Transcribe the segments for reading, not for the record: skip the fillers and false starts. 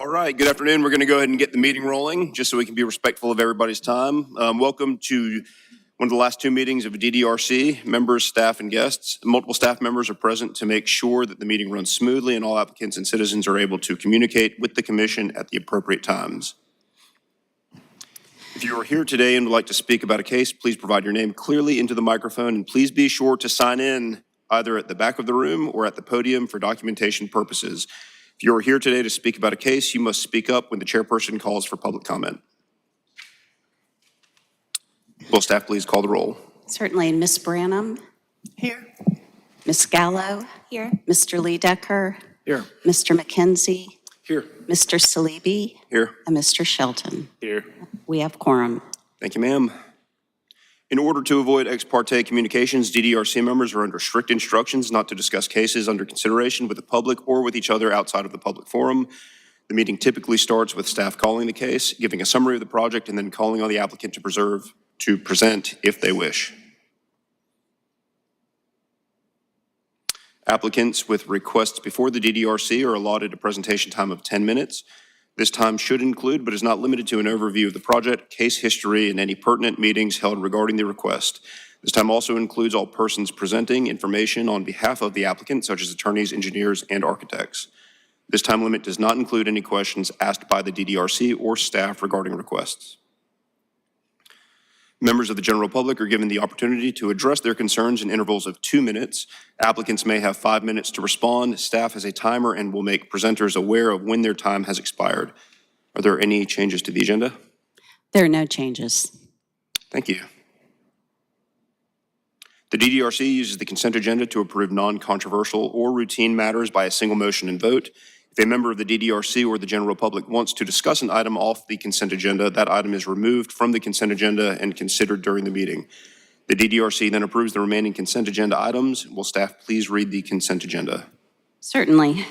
All right, good afternoon. We're going to go ahead and get the meeting rolling just so we can be respectful of everybody's time. Welcome to one of the last two meetings of DDRC. Members, staff, and guests. Multiple staff members are present to make sure that the meeting runs smoothly and all applicants and citizens are able to communicate with the commission at the appropriate times. If you are here today and would like to speak about a case, please provide your name clearly into the microphone, and please be sure to sign in either at the back of the room or at the podium for documentation purposes. If you are here today to speak about a case, you must speak up when the chairperson calls for public comment. Will staff please call the roll? Certainly. Ms. Branham? Here. Ms. Gallo? Here. Mr. Ledecker? Here. Mr. McKenzie? Here. Mr. Salibi? Here. And Mr. Shelton? Here. We have quorum. Thank you, ma'am. In order to avoid ex parte communications, DDRC members are under strict instructions not to discuss cases under consideration with the public or with each other outside of the public forum. The meeting typically starts with staff calling the case, giving a summary of the project, and then calling on the applicant to present if they wish. Applicants with requests before the DDRC are allotted a presentation time of 10 minutes. This time should include, but is not limited to, an overview of the project, case history, and any pertinent meetings held regarding the request. This time also includes all persons presenting information on behalf of the applicant, such as attorneys, engineers, and architects. This time limit does not include any questions asked by the DDRC or staff regarding requests. Members of the general public are given the opportunity to address their concerns in intervals of 2 minutes. Applicants may have 5 minutes to respond. Staff has a timer and will make presenters aware of when their time has expired. Are there any changes to the agenda? There are no changes. Thank you. The DDRC uses the consent agenda to approve non-controversial or routine matters by a single motion and vote. If a member of the DDRC or the general public wants to discuss an item off the consent agenda, that item is removed from the consent agenda and considered during the meeting. The DDRC then approves the remaining consent agenda items. Will staff please read the consent agenda? Certainly.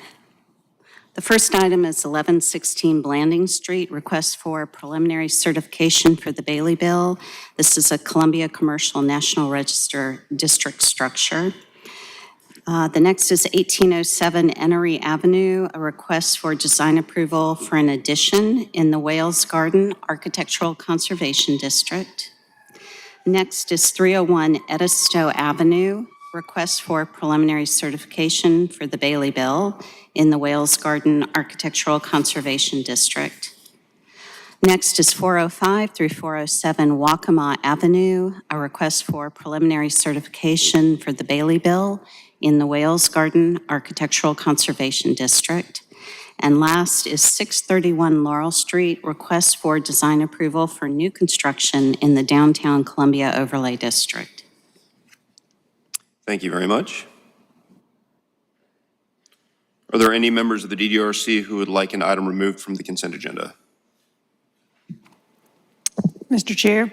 The first item is 1116 Blanding Street, request for preliminary certification for the Bailey Bill. This is a Columbia Commercial National Register district structure. The next is 1807 Enery Avenue, a request for design approval for an addition in the Wales Garden Architectural Conservation District. Next is 301 Edisto Avenue, request for preliminary certification for the Bailey Bill in the Wales Garden Architectural Conservation District. Next is 405 through 407 Waccamaw Avenue, a request for preliminary certification for the Bailey Bill in the Wales Garden Architectural Conservation District. And last is 631 Laurel Street, request for design approval for new construction in the downtown Columbia Overlay District. Thank you very much. Are there any members of the DDRC who would like an item removed from the consent agenda? Mr. Chair,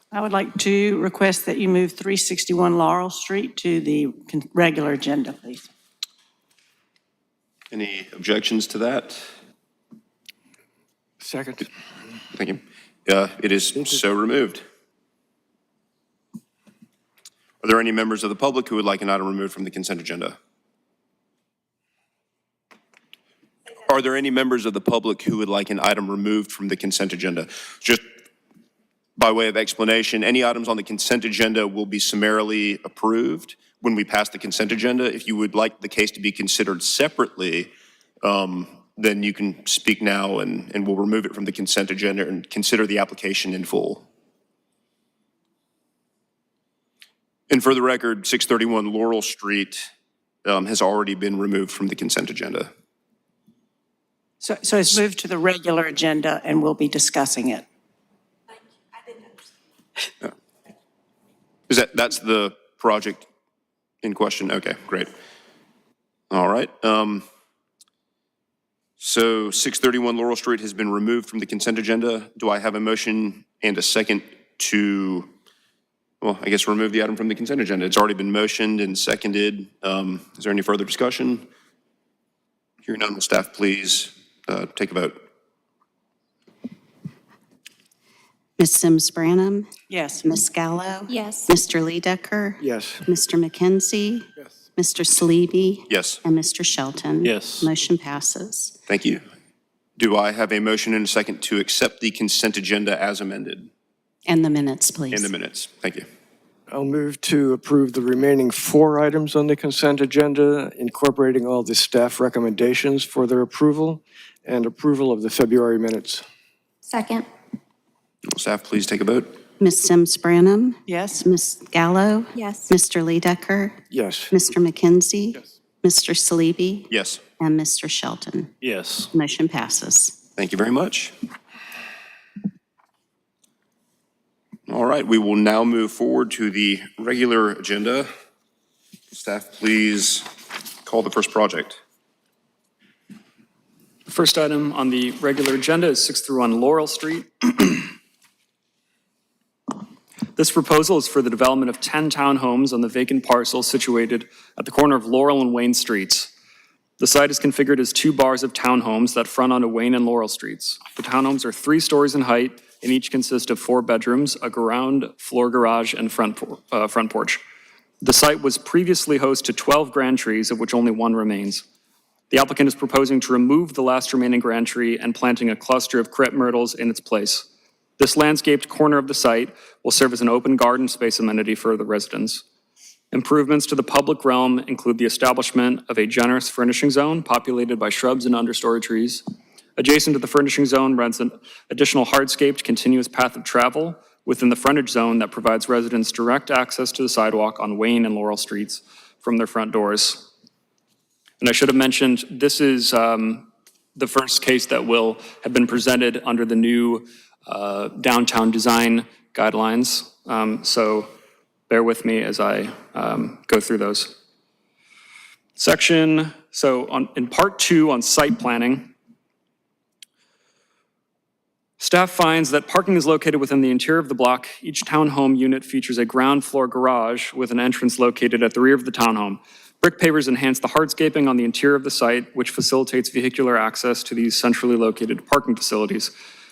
I would like to request that you move 361 Laurel Street to the regular agenda, please. Any objections to that? Second. Thank you. It is so removed. Are there any members of the public who would like an item removed from the consent agenda? Are there any members of the public who would like an item removed from the consent agenda? Just by way of explanation, any items on the consent agenda will be summarily approved when we pass the consent agenda. If you would like the case to be considered separately, then you can speak now and we'll remove it from the consent agenda and consider the application in full. And for the record, 631 Laurel Street has already been removed from the consent agenda. So it's moved to the regular agenda and we'll be discussing it. That's the project in question? Okay, great. All right. So 631 Laurel Street has been removed from the consent agenda. Do I have a motion and a second to, well, I guess remove the item from the consent agenda? It's already been motioned and seconded. Is there any further discussion? Hearing none, will staff please take a vote? Ms. Sims Branham? Yes. Ms. Gallo? Yes. Mr. Ledecker? Yes. Mr. McKenzie? Yes. Mr. Salibi? Yes. And Mr. Shelton? Yes. Motion passes. Thank you. Do I have a motion and a second to accept the consent agenda as amended? And the minutes, please. In the minutes. Thank you. I'll move to approve the remaining 4 items on the consent agenda, incorporating all the staff recommendations for their approval and approval of the February minutes. Second. Will staff please take a vote? Ms. Sims Branham? Yes? Ms. Gallo? Yes. Mr. Ledecker? Yes. Mr. McKenzie? Yes. Mr. Salibi? Yes. And Mr. Shelton? Yes. Motion passes. Thank you very much. All right, we will now move forward to the regular agenda. Staff, please call the first project. The first item on the regular agenda is 631 Laurel Street. This proposal is for the development of 10 townhomes on the vacant parcel situated at the corner of Laurel and Wayne Streets. The site is configured as 2 bars of townhomes that front onto Wayne and Laurel Streets. The townhomes are 3 stories in height and each consist of 4 bedrooms, a ground floor garage, and front porch. The site was previously host to 12 grand trees, of which only 1 remains. The applicant is proposing to remove the last remaining grand tree and planting a cluster of crepe myrtles in its place. This landscaped corner of the site will serve as an open garden space amenity for the residents. Improvements to the public realm include the establishment of a generous furnishing zone populated by shrubs and understory trees. Adjacent to the furnishing zone runs an additional hardscaped continuous path of travel within the frontage zone that provides residents direct access to the sidewalk on Wayne and Laurel Streets from their front doors. And I should have mentioned, this is the first case that will have been presented under the new downtown design guidelines. So bear with me as I go through those. In part 2 on site planning, staff finds that parking is located within the interior of the block. Each townhome unit features a ground floor garage with an entrance located at the rear of the townhome. Brick pavers enhance the hardscaping on the interior of the site, which facilitates vehicular access to these centrally located parking facilities.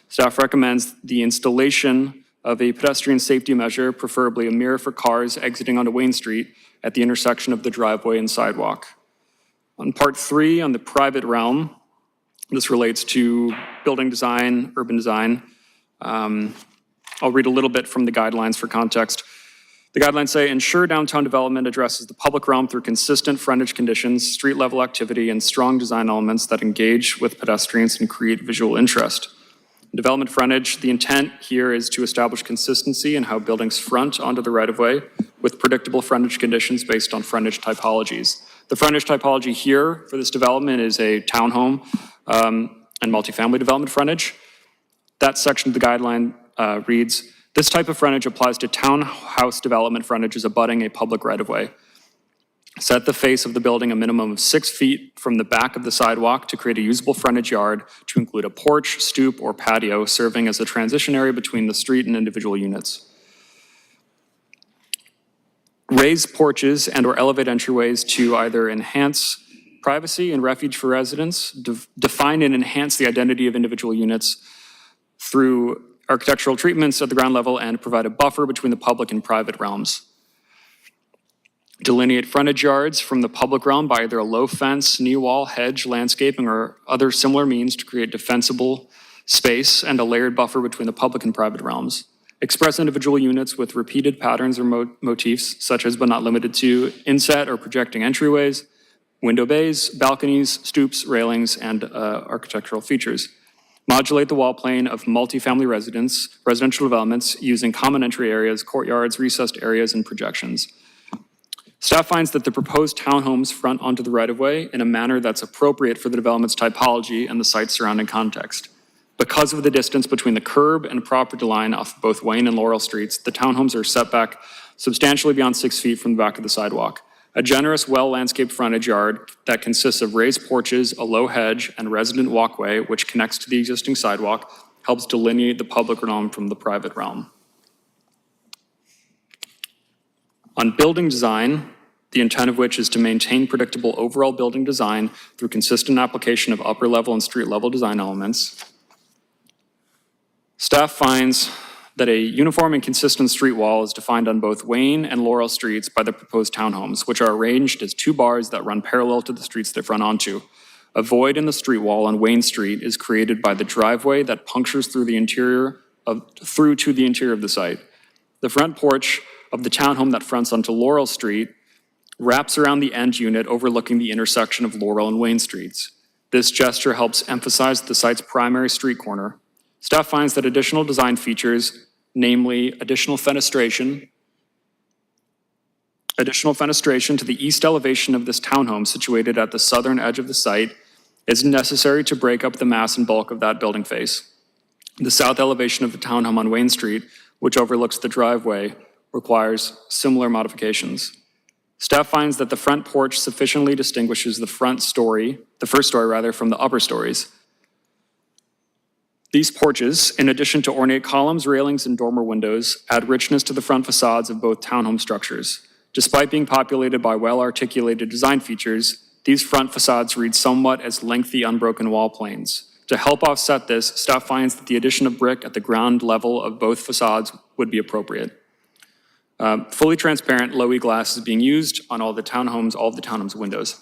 Staff recommends the installation of a pedestrian safety measure, preferably a mirror for cars exiting onto Wayne Street at the intersection of the driveway and sidewalk. On part 3, on the private realm, this relates to building design, urban design. I'll read a little bit from the guidelines for context. The guidelines say, ensure downtown development addresses the public realm through consistent frontage conditions, street level activity, and strong design elements that engage with pedestrians and create visual interest. Development frontage, the intent here is to establish consistency in how buildings front onto the right-of-way with predictable frontage conditions based on frontage typologies. The frontage typology here for this development is a townhome and multifamily development frontage. That section of the guideline reads, this type of frontage applies to townhouse development frontages abutting a public right-of-way. Set the face of the building a minimum of 6 feet from the back of the sidewalk to create a usable frontage yard to include a porch, stoop, or patio serving as a transition area between the street and individual units. Raise porches and/or elevate entryways to either enhance privacy and refuge for residents, define and enhance the identity of individual units through architectural treatments at the ground level, and provide a buffer between the public and private realms. Delineate frontage yards from the public realm by either a low fence, knee wall, hedge, landscaping, or other similar means to create defensible space and a layered buffer between the public and private realms. Express individual units with repeated patterns or motifs, such as but not limited to inset or projecting entryways, window bays, balconies, stoops, railings, and architectural features. Modulate the wall plane of multifamily residential developments using common entry areas, courtyards, recessed areas, and projections. Staff finds that the proposed townhomes front onto the right-of-way in a manner that's appropriate for the development's typology and the site's surrounding context. Because of the distance between the curb and property line off both Wayne and Laurel Streets, the townhomes are set back substantially beyond 6 feet from the back of the sidewalk. A generous, well-landscaped frontage yard that consists of raised porches, a low hedge, and resident walkway, which connects to the existing sidewalk, helps delineate the public realm from the private realm. On building design, the intent of which is to maintain predictable overall building design through consistent application of upper level and street level design elements. Staff finds that a uniform and consistent street wall is defined on both Wayne and Laurel Streets by the proposed townhomes, which are arranged as 2 bars that run parallel to the streets they front onto. A void in the street wall on Wayne Street is created by the driveway that punctures through to the interior of the site. The front porch of the townhome that fronts onto Laurel Street wraps around the end unit overlooking the intersection of Laurel and Wayne Streets. This gesture helps emphasize the site's primary street corner. Staff finds that additional design features, namely additional fenestration to the east elevation of this townhome situated at the southern edge of the site, is necessary to break up the mass and bulk of that building face. The south elevation of the townhome on Wayne Street, which overlooks the driveway, requires similar modifications. Staff finds that the front porch sufficiently distinguishes the first story from the upper stories. These porches, in addition to ornate columns, railings, and dormer windows, add richness to the front facades of both townhome structures. Despite being populated by well-articulated design features, these front facades read somewhat as lengthy, unbroken wall planes. To help offset this, staff finds that the addition of brick at the ground level of both facades would be appropriate. Fully transparent low-E glass is being used on all of the townhomes' windows.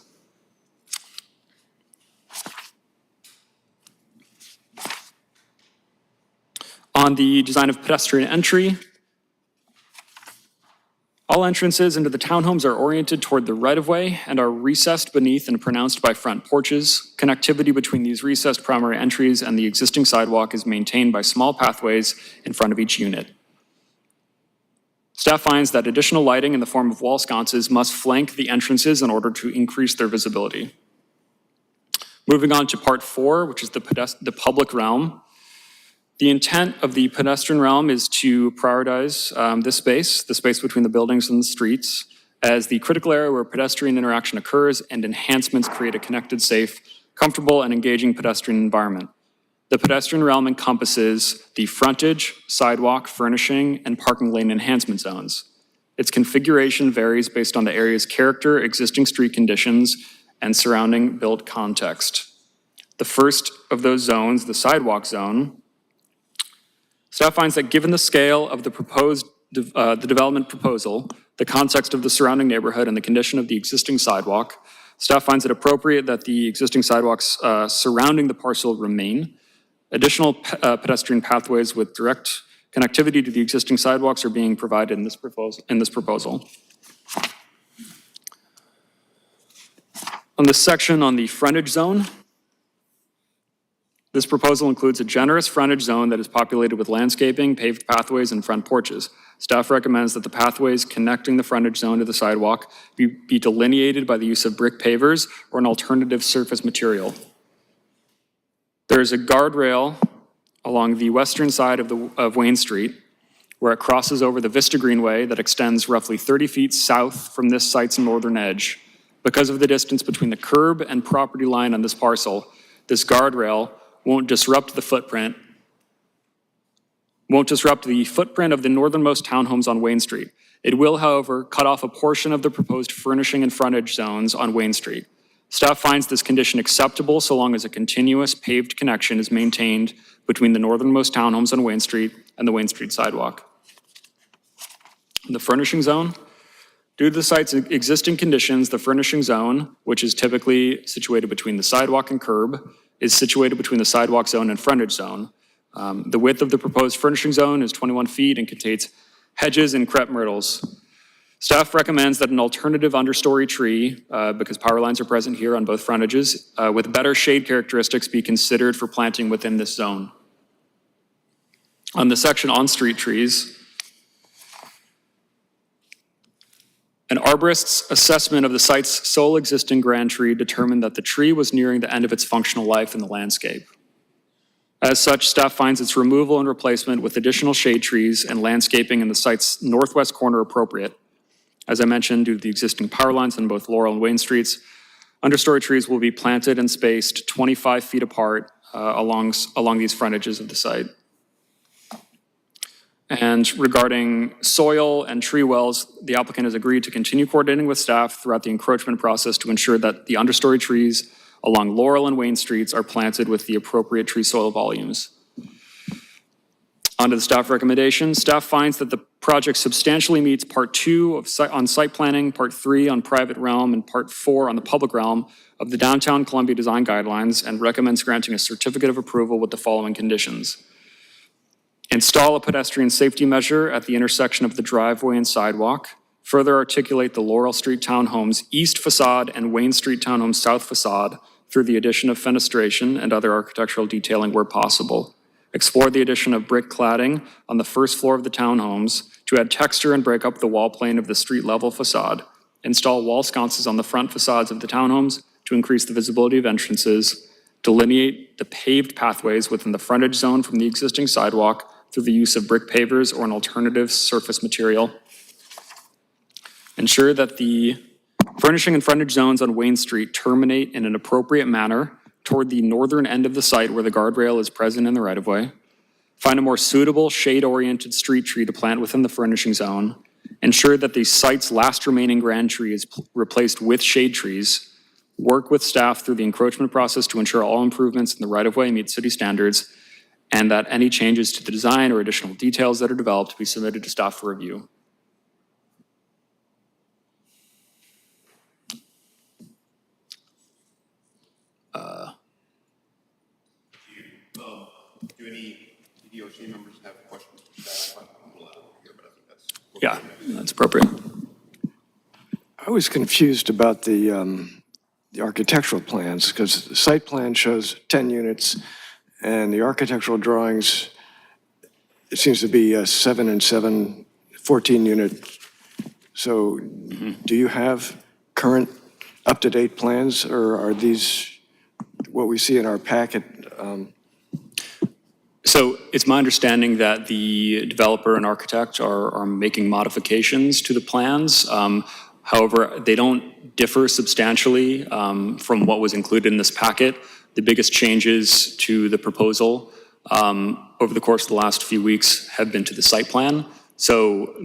On the design of pedestrian entry, all entrances into the townhomes are oriented toward the right-of-way and are recessed beneath and pronounced by front porches. Connectivity between these recessed primary entries and the existing sidewalk is maintained by small pathways in front of each unit. Staff finds that additional lighting in the form of wall sconces must flank the entrances in order to increase their visibility. Moving on to part 4, which is the public realm. The intent of the pedestrian realm is to prioritize the space between the buildings and the streets, as the critical area where pedestrian interaction occurs, and enhancements create a connected, safe, comfortable, and engaging pedestrian environment. The pedestrian realm encompasses the frontage, sidewalk, furnishing, and parking lane enhancement zones. Its configuration varies based on the area's character, existing street conditions, and surrounding built context. The first of those zones, the sidewalk zone, staff finds that given the scale of the development proposal, the context of the surrounding neighborhood, and the condition of the existing sidewalk, staff finds it appropriate that the existing sidewalks surrounding the parcel remain. Additional pedestrian pathways with direct connectivity to the existing sidewalks are being provided in this proposal. On this section on the frontage zone, this proposal includes a generous frontage zone that is populated with landscaping, paved pathways, and front porches. Staff recommends that the pathways connecting the frontage zone to the sidewalk be delineated by the use of brick pavers or an alternative surface material. There is a guardrail along the western side of Wayne Street where it crosses over the Vista Greenway that extends roughly 30 feet south from this site's northern edge. Because of the distance between the curb and property line on this parcel, this guardrail won't disrupt the footprint of the northernmost townhomes on Wayne Street. It will, however, cut off a portion of the proposed furnishing and frontage zones on Wayne Street. Staff finds this condition acceptable so long as a continuous paved connection is maintained between the northernmost townhomes on Wayne Street and the Wayne Street sidewalk. The furnishing zone. Due to the site's existing conditions, the furnishing zone, which is typically situated between the sidewalk and curb, is situated between the sidewalk zone and frontage zone. The width of the proposed furnishing zone is 21 feet and contains hedges and crepe myrtles. Staff recommends that an alternative understory tree, because power lines are present here on both frontages, with better shade characteristics be considered for planting within this zone. On the section on street trees, an arborist's assessment of the site's sole existing grand tree determined that the tree was nearing the end of its functional life in the landscape. As such, staff finds its removal and replacement with additional shade trees and landscaping in the site's northwest corner appropriate. As I mentioned, due to the existing power lines on both Laurel and Wayne Streets, understory trees will be planted and spaced 25 feet apart along these frontages of the site. And regarding soil and tree wells, the applicant has agreed to continue coordinating with staff throughout the encroachment process to ensure that the understory trees along Laurel and Wayne Streets are planted with the appropriate tree soil volumes. On to the staff recommendation. Staff finds that the project substantially meets Part 2 on site planning, Part 3 on private realm, and Part 4 on the public realm of the Downtown Columbia Design Guidelines and recommends granting a certificate of approval with the following conditions. Install a pedestrian safety measure at the intersection of the driveway and sidewalk. Further articulate the Laurel Street Townhomes east facade and Wayne Street Townhomes south facade through the addition of fenestration and other architectural detailing where possible. Explore the addition of brick cladding on the first floor of the townhomes to add texture and break up the wall plane of the street level facade. Install wall sconces on the front facades of the townhomes to increase the visibility of entrances. Delineate the paved pathways within the frontage zone from the existing sidewalk through the use of brick pavers or an alternative surface material. Ensure that the furnishing and frontage zones on Wayne Street terminate in an appropriate manner toward the northern end of the site where the guardrail is present in the right-of-way. Find a more suitable shade-oriented street tree to plant within the furnishing zone. Ensure that the site's last remaining grand tree is replaced with shade trees. Work with staff through the encroachment process to ensure all improvements in the right-of-way meet city standards, and that any changes to the design or additional details that are developed be submitted to staff for review. Do any DDRC members have questions for staff? Yeah, that's appropriate. I was confused about the architectural plans, because the site plan shows 10 units, and the architectural drawings, it seems to be 7 and 7, 14 unit. So do you have current up-to-date plans, or are these what we see in our packet? So it's my understanding that the developer and architect are making modifications to the plans. However, they don't differ substantially from what was included in this packet. The biggest changes to the proposal over the course of the last few weeks have been to the site plan. So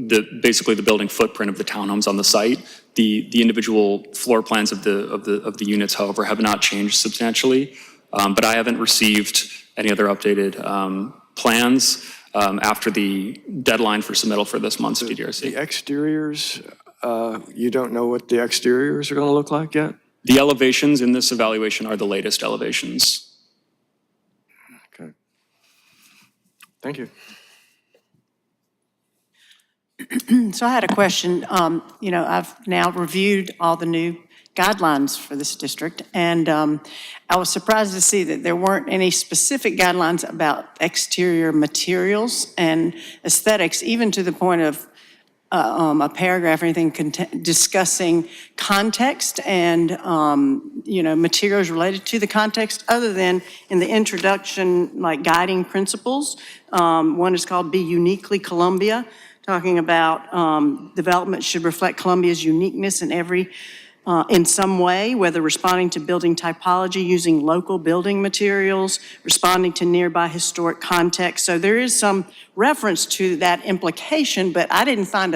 basically the building footprint of the townhomes on the site, the individual floor plans of the units, however, have not changed substantially. But I haven't received any other updated plans after the deadline for submittal for this month's DDRC. The exteriors, you don't know what the exteriors are going to look like yet? The elevations in this evaluation are the latest elevations. Okay. Thank you. So I had a question. You know, I've now reviewed all the new guidelines for this district, and I was surprised to see that there weren't any specific guidelines about exterior materials and aesthetics, even to the point of a paragraph or anything discussing context and, you know, materials related to the context, other than in the introduction, like guiding principles. One is called Be Uniquely Columbia, talking about development should reflect Columbia's uniqueness in some way, whether responding to building typology, using local building materials, responding to nearby historic context. So there is some reference to that implication, but I didn't find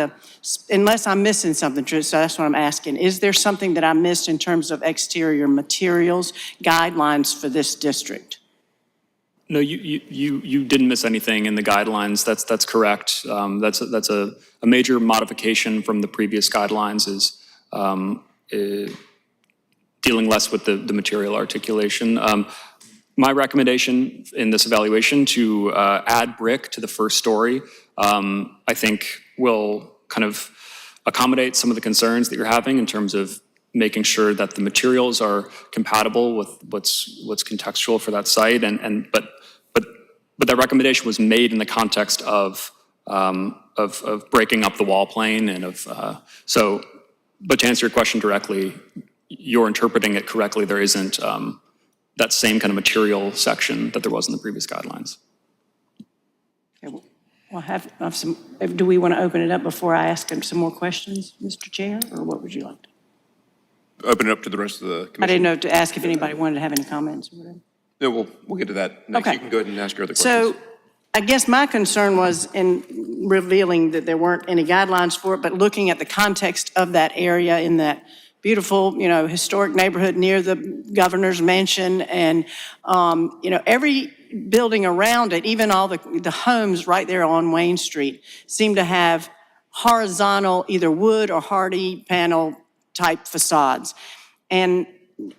unless I'm missing something, so that's what I'm asking. Is there something that I missed in terms of exterior materials guidelines for this district? No, you didn't miss anything in the guidelines. That's correct. That's a major modification from the previous guidelines is dealing less with the material articulation. My recommendation in this evaluation to add brick to the first story, I think will kind of accommodate some of the concerns that you're having in terms of making sure that the materials are compatible with what's contextual for that site. But that recommendation was made in the context of breaking up the wall plane and but to answer your question directly, you're interpreting it correctly. There isn't that same kind of material section that there was in the previous guidelines. Okay, well, have some, do we want to open it up before I ask him some more questions, Mr. Chair, or what would you like to? Open it up to the rest of the commission. I didn't know to ask if anybody wanted to have any comments or whatever. No, we'll get to that next. Okay. You can go ahead and ask your other So questions. I guess my concern was in revealing that there weren't any guidelines for it, but looking at the context of that area in that beautiful, you know, historic neighborhood near the governor's mansion. And, you know, every building around it, even all the homes right there on Wayne Street, seem to have horizontal, either wood or hardy panel type facades. And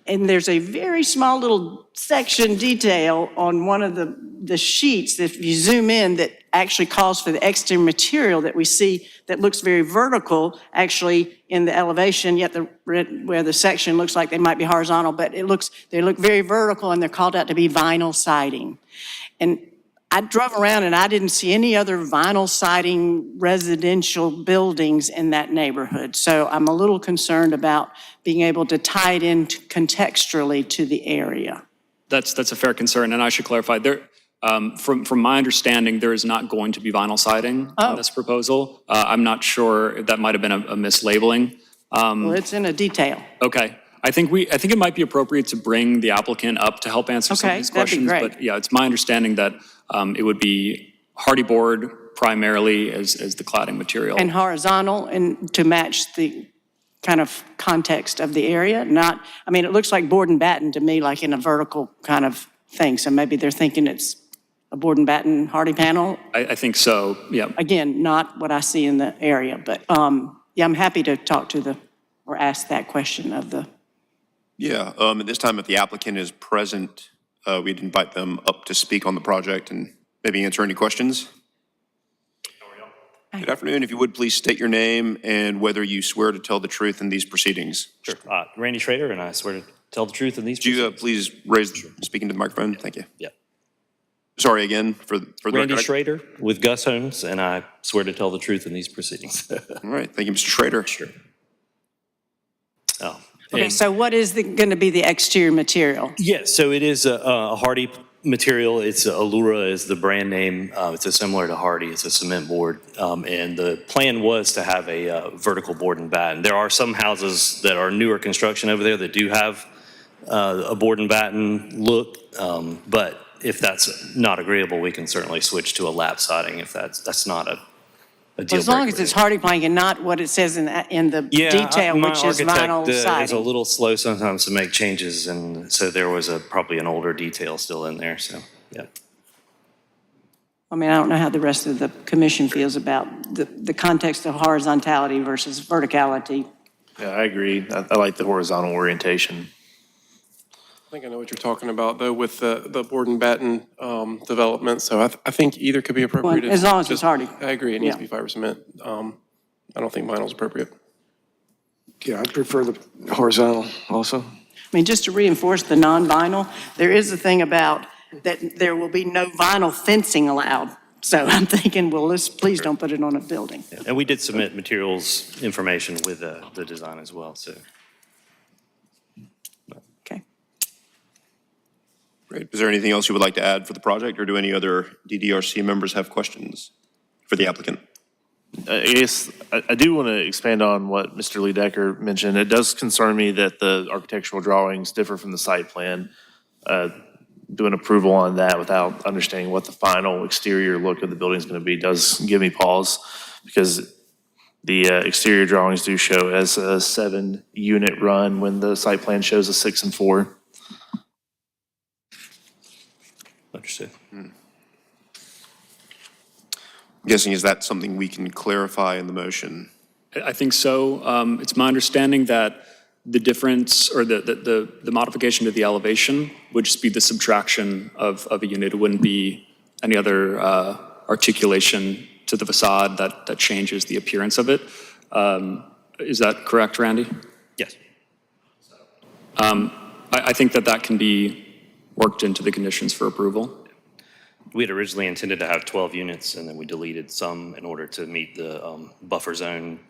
there's a very small little section detail on one of the sheets, if you zoom in, that actually calls for the exterior material that we see that looks very vertical, actually in the elevation, yet where the section looks like they might be horizontal, but they look very vertical, and they're called out to be vinyl siding. And I drove around and I didn't see any other vinyl siding residential buildings in that neighborhood. So I'm a little concerned about being able to tie it in contextually to the area. That's a fair concern, and I should clarify, from my understanding, there is not going to be vinyl siding on this proposal. I'm not sure if that might have been a mislabeling. Well, it's in a detail. Okay. I think it might be appropriate to bring the applicant up to help answer some of these questions. that'd be great. But yeah, it's my understanding that it would be hardy board primarily as the cladding material. And horizontal, and to match the kind of context of the area, not, I mean, it looks like board and batten to me, like in a vertical kind of thing. So maybe they're thinking it's a board and batten hardy panel. I think so, yeah. Again, not what I see in the area, but yeah, I'm happy to talk to or ask that question of the. Yeah, at this time, if the applicant is present, we'd invite them up to speak on the project and maybe answer any questions. Good afternoon. If you would, please state your name and whether you swear to tell the truth in these proceedings. Sure. Randy Schrader, and I swear to tell the truth in these Would you proceedings. please raise, speaking to the microphone? Thank you. Yeah. Sorry again for the Randy record. Schrader with Gus Holmes, and I swear to tell the truth in these proceedings. All right, thank you, Mr. Schrader. Sure. Oh. Okay, and- so what is going to be the exterior material? Yes, so it is a hardy material. It's Allura is the brand name. It's a similar to hardy. It's a cement board. And the plan was to have a vertical board and batten. There are some houses that are newer construction over there that do have a board and batten look. But if that's not agreeable, we can certainly switch to a lap siding if that's not a deal As long breaker. as it's hardy plank and not what it says in the detail, my which is vinyl architect is a siding. little slow sometimes to make changes, and so there was probably an older detail still in there, so, yeah. I mean, I don't know how the rest of the commission feels about the context of horizontality versus verticality. Yeah, I agree. I like the horizontal orientation. I think I know what you're talking about, though, with the board and batten development. So I think either could be appropriate. Well, as long as it's hardy. I agree, it needs to Yeah. be fiber cement. I don't think vinyl's appropriate. Yeah, I prefer the horizontal also. I mean, just to reinforce the non-vinyl, there is a thing about that there will be no vinyl fencing allowed. So I'm thinking, well, please don't put it on a building. And we did submit materials information with the design as well, so. Okay. Great. Is there anything else you would like to add for the project, or do any other DDRC members have questions for the applicant? I guess I do want to expand on what Mr. Lee Decker mentioned. It does concern me that the architectural drawings differ from the site plan. Doing approval on that without understanding what the final exterior look of the building is going to be does give me pause, because the exterior drawings do show as a 7-unit run when the site plan shows a 6 and 4. Understood. I'm guessing, is that something we can clarify in the motion? I think so. It's my understanding that the difference or the modification to the elevation would just be the subtraction of a unit. It wouldn't be any other articulation to the facade that changes the appearance of it. Is that correct, Randy? Yes. I think that can be worked into the conditions for approval. We had originally intended to have 12 units, and then we deleted some in order to meet the buffer zone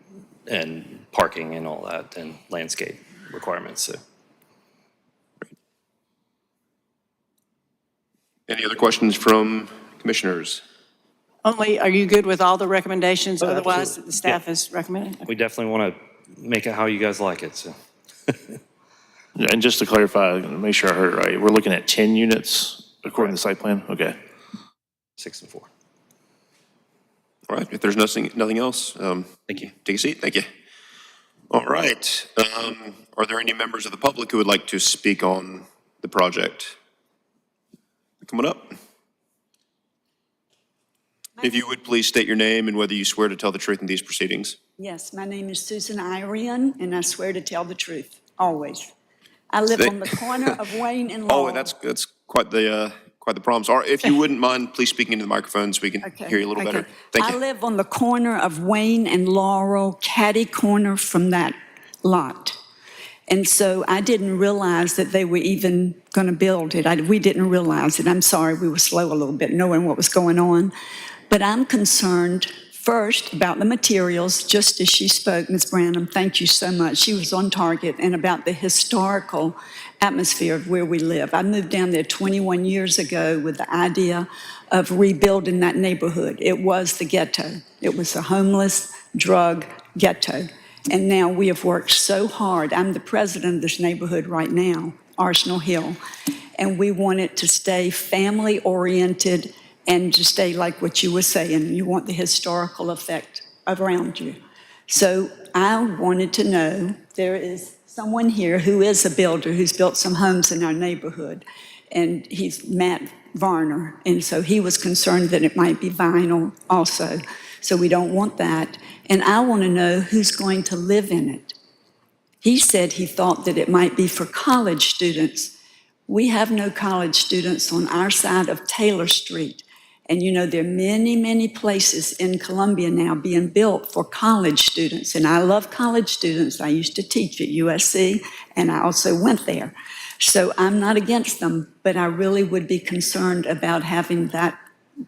and parking and all that, and landscape requirements, so. Any other questions from commissioners? Only, are you good with all the recommendations otherwise absolutely. that the staff has recommended? We definitely want to make it how you guys like it, so. And just to clarify, make sure I heard it right, we're looking at 10 units according to the site plan? Okay. 6 and 4. All right, if there's nothing else, Thank you. take a seat. Thank you. All right. Are there any members of the public who would like to speak on the project? Coming up. If you would please state your name and whether you swear to tell the truth in these proceedings. Yes, my name is Susan Irian, and I swear to tell the truth, always. I live on the corner of Wayne and Laurel. Oh, that's quite the problem. So if you wouldn't mind, please speaking into the microphone so we can hear you a little better. Thank I you. live on the corner of Wayne and Laurel, catty corner from that lot. And so I didn't realize that they were even going to build it. We didn't realize it. I'm sorry, we were slow a little bit, knowing what was going on. But I'm concerned first about the materials, just as she spoke, Ms. Branham. Thank you so much. She was on target, and about the historical atmosphere of where we live. I moved down there 21 years ago with the idea of rebuilding that neighborhood. It was the ghetto. It was a homeless, drug ghetto. And now we have worked so hard. I'm the president of this neighborhood right now, Arsenal Hill, and we want it to stay family-oriented and to stay like what you were saying. You want the historical effect around you. So I wanted to know, there is someone here who is a builder who's built some homes in our neighborhood, and he's Matt Varner, and so he was concerned that it might be vinyl also. So we don't want that. And I want to know who's going to live in it. He said he thought that it might be for college students. We have no college students on our side of Taylor Street. And you know, there are many, many places in Columbia now being built for college students. And I love college students. I used to teach at USC, and I also went there. So I'm not against them, but I really would be concerned about having that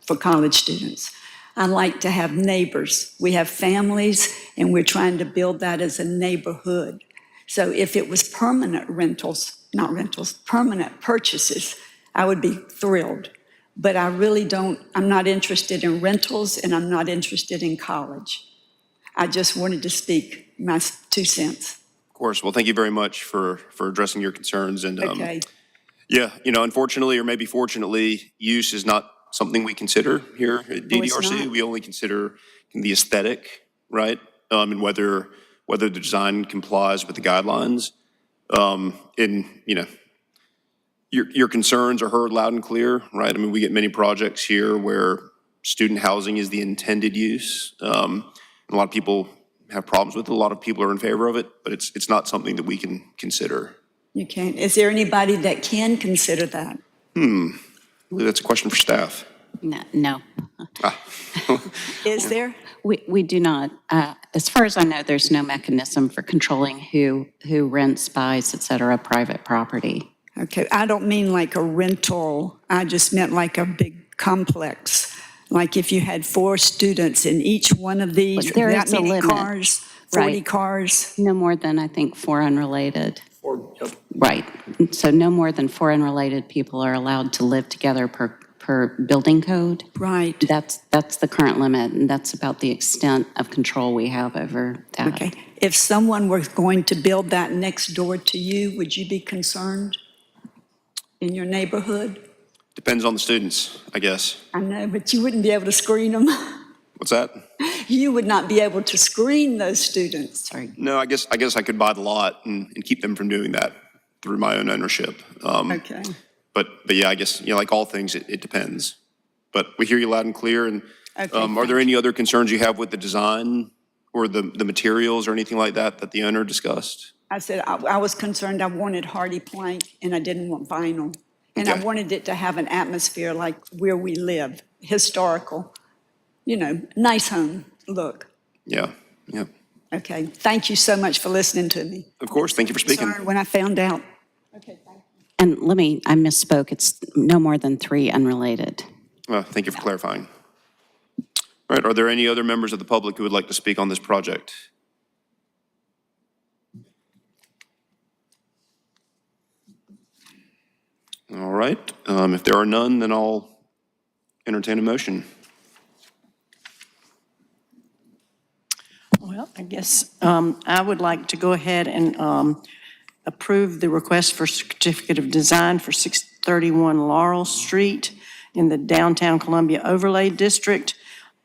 for college students. I like to have neighbors. We have families, and we're trying to build that as a neighborhood. So if it was permanent rentals, not rentals, permanent purchases, I would be thrilled. But I really don't, I'm not interested in rentals, and I'm not interested in college. I just wanted to speak my 2 cents. Of course. Well, thank you very much for addressing your concerns. And Okay. yeah, unfortunately, or maybe fortunately, use is not something we consider here at No, it's DDRC. not. We only consider the aesthetic, right? And whether the design complies with the guidelines. Your concerns are heard loud and clear, right? I mean, we get many projects here where student housing is the intended use. A lot of people have problems with it. A lot of people are in favor of it, but it's not something that we can consider. You can't. Is there anybody that can consider that? I believe that's a question for staff. No. Is there? We do not. As far as I know, there's no mechanism for controlling who rents, buys, et cetera, private property. Okay, I don't mean like a rental. I just meant like a big complex. Like if you had 4 students in each one of these, But there that is a many limit. cars, 40 Right. cars. No more than, I think, 4 unrelated. Right. So no more than 4 unrelated people are allowed to live together per building code. Right. That's the current limit, and that's about the extent of control we have over that. Okay. If someone were going to build that next door to you, would you be concerned in your neighborhood? Depends on the students, I guess. I know, but you wouldn't be able to screen them. What's that? You would not be able to screen those students. Sorry. No, I guess I could buy the lot and keep them from doing that through my own ownership. Okay. But yeah, I guess, like all things, it depends. But we hear you loud and clear. And Okay, are there any other concerns you have with the design or the materials or anything like that the owner discussed? I said I was concerned. I wanted hardy plank, and I didn't want vinyl. And I Okay. wanted it to have an atmosphere like where we live, historical, nice home look. Yeah, yeah. Okay, thank you so much for listening to me. Of course, thank you for speaking. Sorry when I found out. Okay, thank you. And I misspoke. It's no more than 3 unrelated. Thank you for clarifying. All right, are there any other members of the public who would like to speak on this project? All right, if there are none, then I'll entertain a motion. Well, I guess I would like to go ahead and approve the request for certificate of design for 631 Laurel Street in the downtown Columbia Overlay District,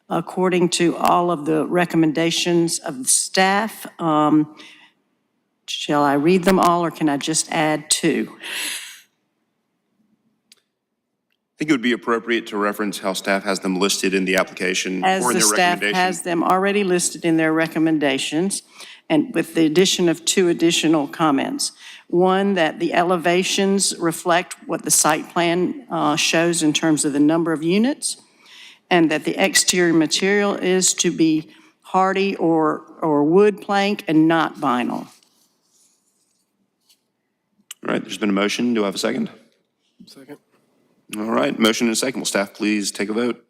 according to all of the recommendations of the staff. Shall I read them all, or can I just add 2? think it would be appropriate to reference how staff has them listed in the application As or in the their staff recommendation. has them already listed in their recommendations, and with the addition of 2 additional comments. One, that the elevations reflect what the site plan shows in terms of the number of units, and that the exterior material is to be hardy or wood plank and not vinyl. All right, there's been a motion. Do I have a second? Second. All right, motion and a second. Will staff please take a vote?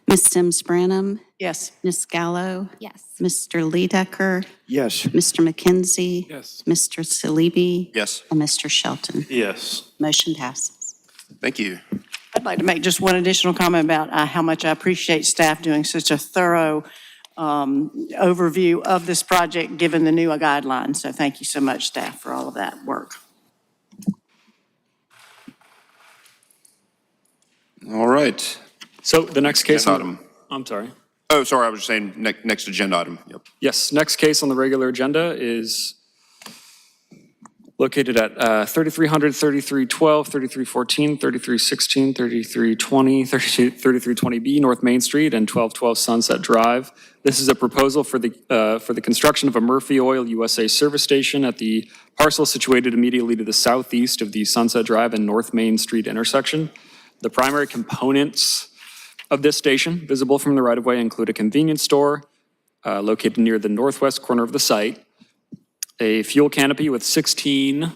Ms. Sims Branham, Yes. Ms. Gallo, Yes. Mr. Ledecker, Yes. Mr. McKenzie, Yes. Mr. Salibi, Yes. and Mr. Shelton. Yes. Motion passes. Thank you. I'd like to make just one additional comment about how much I appreciate staff doing such a thorough overview of this project, given the new guidelines. So thank you so much, staff, for all of that work. All right. So the next case. Agenda item. I'm sorry. Oh, sorry, I was just saying next agenda item. Yep. Yes, next case on the regular agenda is located at 3300, 3312, 3314, 3316, 3320, 3320B North Main Street and 1212 Sunset Drive. This is a proposal for the construction of a Murphy Oil USA service station at the parcel situated immediately to the southeast of the Sunset Drive and North Main Street intersection. The primary components of this station, visible from the right-of-way, include a convenience store located near the northwest corner of the site, a fuel canopy with 16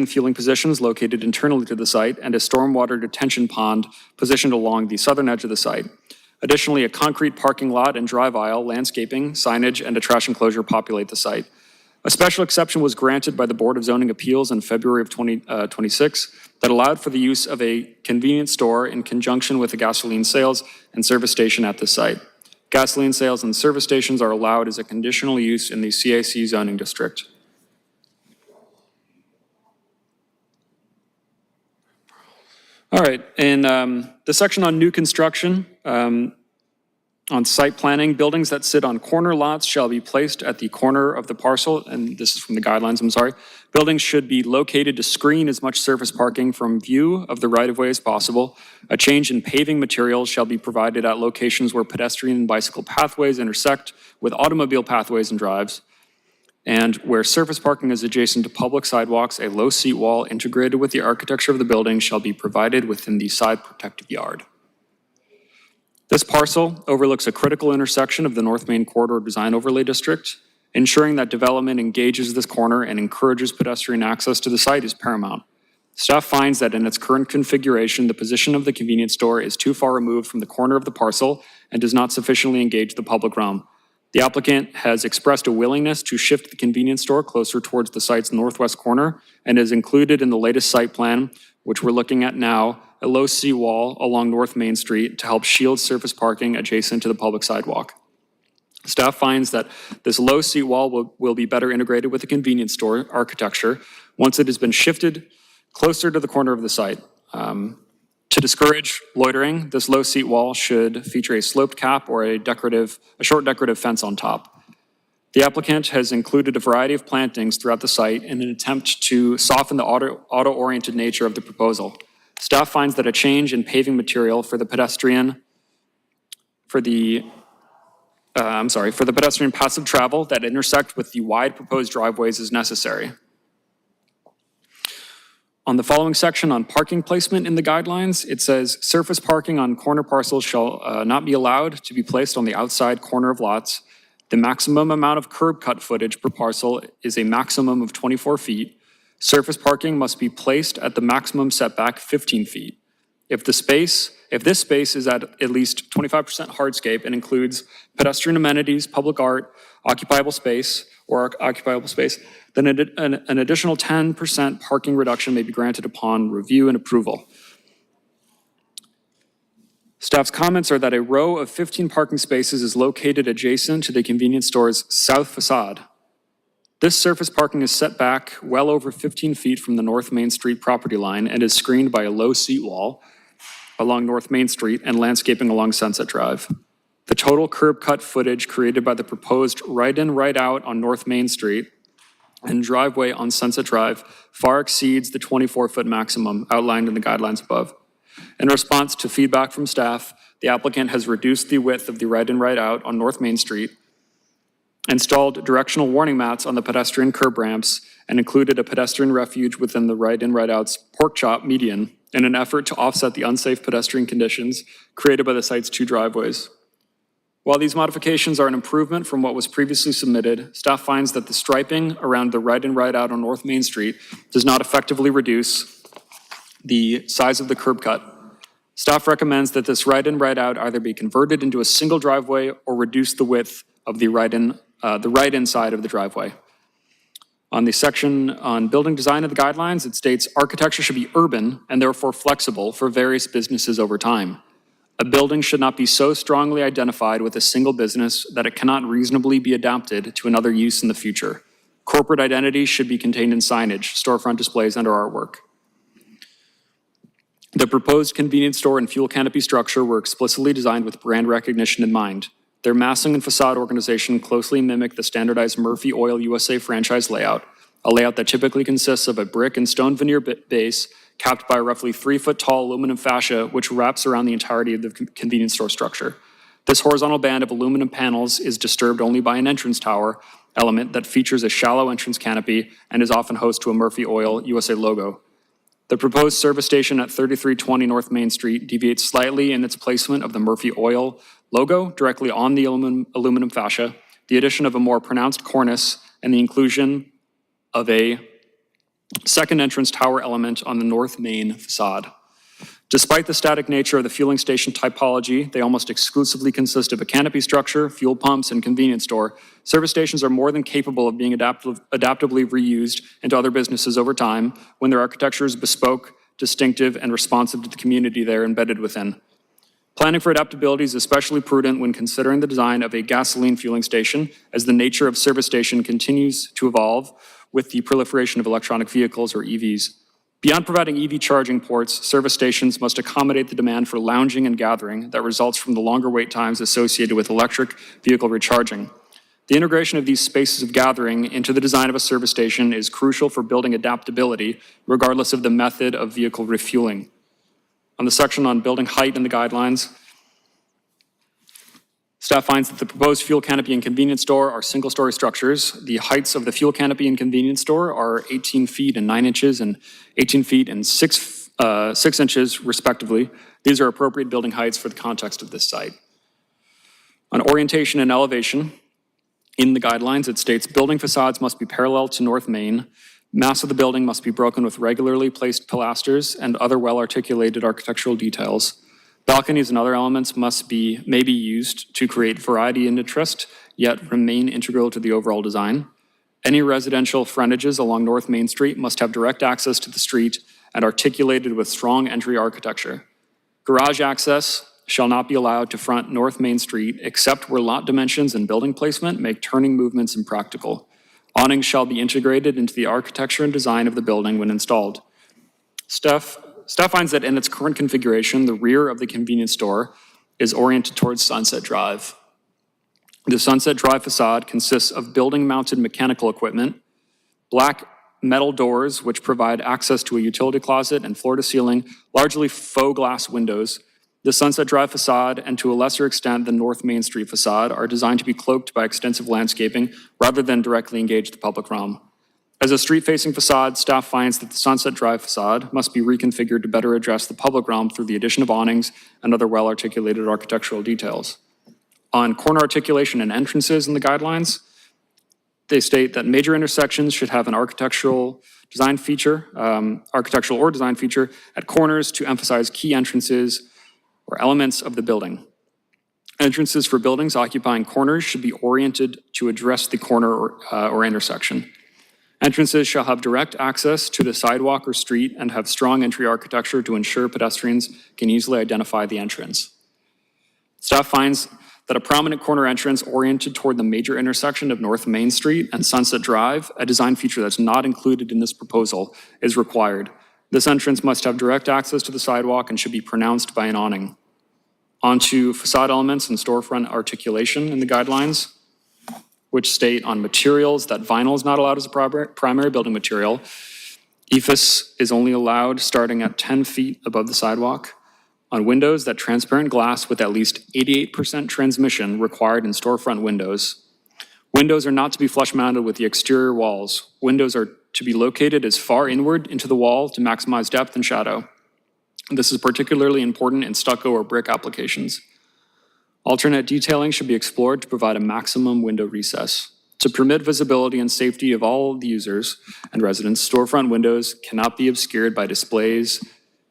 fueling positions located internally to the site, and a stormwater detention pond positioned along the southern edge of the site. Additionally, a concrete parking lot and drive aisle, landscaping, signage, and a trash enclosure populate the site. A special exception was granted by the Board of Zoning Appeals in February of 2026 that allowed for the use of a convenience store in conjunction with a gasoline sales and service station at the site. Gasoline sales and service stations are allowed as a conditional use in the CAC zoning district. All right, in the section on new construction, on site planning, buildings that sit on corner lots shall be placed at the corner of the parcel, and this is from the guidelines, I'm sorry. Buildings should be located to screen as much surface parking from view of the right-of-way as possible. A change in paving materials shall be provided at locations where pedestrian and bicycle pathways intersect with automobile pathways and drives. And where surface parking is adjacent to public sidewalks, a low seat wall integrated with the architecture of the building shall be provided within the side protective yard. This parcel overlooks a critical intersection of the North Main Corridor Design Overlay District. Ensuring that development engages this corner and encourages pedestrian access to the site is paramount. Staff finds that in its current configuration, the position of the convenience store is too far removed from the corner of the parcel and does not sufficiently engage the public realm. The applicant has expressed a willingness to shift the convenience store closer towards the site's northwest corner and is included in the latest site plan, which we're looking at now, a low seawall along North Main Street to help shield surface parking adjacent to the public sidewalk. Staff finds that this low seawall will be better integrated with the convenience store architecture once it has been shifted closer to the corner of the site. To discourage loitering, this low seat wall should feature a sloped cap or a short decorative fence on top. The applicant has included a variety of plantings throughout the site in an attempt to soften the auto-oriented nature of the proposal. Staff finds that a change in paving material for the pedestrian passive travel that intersect with the wide proposed driveways is necessary. On the following section on parking placement in the guidelines, it says surface parking on corner parcels shall not be allowed to be placed on the outside corner of lots. The maximum amount of curb cut footage per parcel is a maximum of 24 feet. Surface parking must be placed at the maximum setback 15 feet. If this space is at least 25% hardscape and includes pedestrian amenities, public art, occupiable space, then an additional 10% parking reduction may be granted upon review and approval. Staff's comments are that a row of 15 parking spaces is located adjacent to the convenience store's south facade. This surface parking is set back well over 15 feet from the North Main Street property line and is screened by a low seat wall along North Main Street and landscaping along Sunset Drive. The total curb cut footage created by the proposed right-in, right-out on North Main Street and driveway on Sunset Drive far exceeds the 24-foot maximum outlined in the guidelines above. In response to feedback from staff, the applicant has reduced the width of the right-in, right-out on North Main Street, installed directional warning mats on the pedestrian curb ramps, and included a pedestrian refuge within the right-in, right-out's pork chop median in an effort to offset the unsafe pedestrian conditions created by the site's two driveways. While these modifications are an improvement from what was previously submitted, staff finds that the striping around the right-in, right-out on North Main Street does not effectively reduce the size of the curb cut. Staff recommends that this right-in, right-out either be converted into a single driveway or reduce the width of the right-in side of the driveway. On the section on building design of the guidelines, it states architecture should be urban and therefore flexible for various businesses over time. A building should not be so strongly identified with a single business that it cannot reasonably be adapted to another use in the future. Corporate identity should be contained in signage, storefront displays, and or artwork. The proposed convenience store and fuel canopy structure were explicitly designed with brand recognition in mind. Their massing and facade organization closely mimic the standardized Murphy Oil USA franchise layout, a layout that typically consists of a brick and stone veneer base capped by a roughly 3-foot-tall aluminum fascia which wraps around the entirety of the convenience store structure. This horizontal band of aluminum panels is disturbed only by an entrance tower element that features a shallow entrance canopy and is often host to a Murphy Oil USA logo. The proposed service station at 3320 North Main Street deviates slightly in its placement of the Murphy Oil logo directly on the aluminum fascia, the addition of a more pronounced cornice, and the inclusion of a second entrance tower element on the North Main facade. Despite the static nature of the fueling station typology, they almost exclusively consist of a canopy structure, fuel pumps, and convenience store. Service stations are more than capable of being adaptively reused into other businesses over time when their architecture is bespoke, distinctive, and responsive to the community they're embedded within. Planning for adaptability is especially prudent when considering the design of a gasoline fueling station, as the nature of service station continues to evolve with the proliferation of electronic vehicles, or EVs. Beyond providing EV charging ports, service stations must accommodate the demand for lounging and gathering that results from the longer wait times associated with electric vehicle recharging. The integration of these spaces of gathering into the design of a service station is crucial for building adaptability, regardless of the method of vehicle refueling. On the section on building height in the guidelines, staff finds that the proposed fuel canopy and convenience store are single-story structures. The heights of the fuel canopy and convenience store are 18 feet and 9 inches and 18 feet and 6 inches, respectively. These are appropriate building heights for the context of this site. On orientation and elevation, in the guidelines, it states building facades must be parallel to North Main. Mass of the building must be broken with regularly placed pilasters and other well-articulated architectural details. Balconies and other elements may be used to create variety and interest, yet remain integral to the overall design. Any residential frontages along North Main Street must have direct access to the street and articulated with strong entry architecture. Garage access shall not be allowed to front North Main Street except where lot dimensions and building placement make turning movements impractical. Awnings shall be integrated into the architecture and design of the building when installed. Staff finds that in its current configuration, the rear of the convenience store is oriented towards Sunset Drive. The Sunset Drive facade consists of building-mounted mechanical equipment, black metal doors which provide access to a utility closet and floor-to-ceiling, largely faux glass windows. The Sunset Drive facade, and to a lesser extent the North Main Street facade, are designed to be cloaked by extensive landscaping rather than directly engage the public realm. As a street-facing facade, staff finds that the Sunset Drive facade must be reconfigured to better address the public realm through the addition of awnings and other well-articulated architectural details. On corner articulation and entrances in the guidelines, they state that major intersections should have an architectural or design feature at corners to emphasize key entrances or elements of the building. Entrances for buildings occupying corners should be oriented to address the corner or intersection. Entrances shall have direct access to the sidewalk or street and have strong entry architecture to ensure pedestrians can easily identify the entrance. Staff finds that a prominent corner entrance oriented toward the major intersection of North Main Street and Sunset Drive, a design feature that's not included in this proposal, is required. This entrance must have direct access to the sidewalk and should be pronounced by an awning. On to facade elements and storefront articulation in the guidelines. which state on materials that vinyl is not allowed as a primary building material. EIFS is only allowed starting at 10 feet above the sidewalk. On windows, that transparent glass with at least 88% transmission required in storefront windows. Windows are not to be flush mounted with the exterior walls. Windows are to be located as far inward into the wall to maximize depth and shadow. This is particularly important in stucco or brick applications. Alternate detailing should be explored to provide a maximum window recess. To permit visibility and safety of all the users and residents, storefront windows cannot be obscured by displays,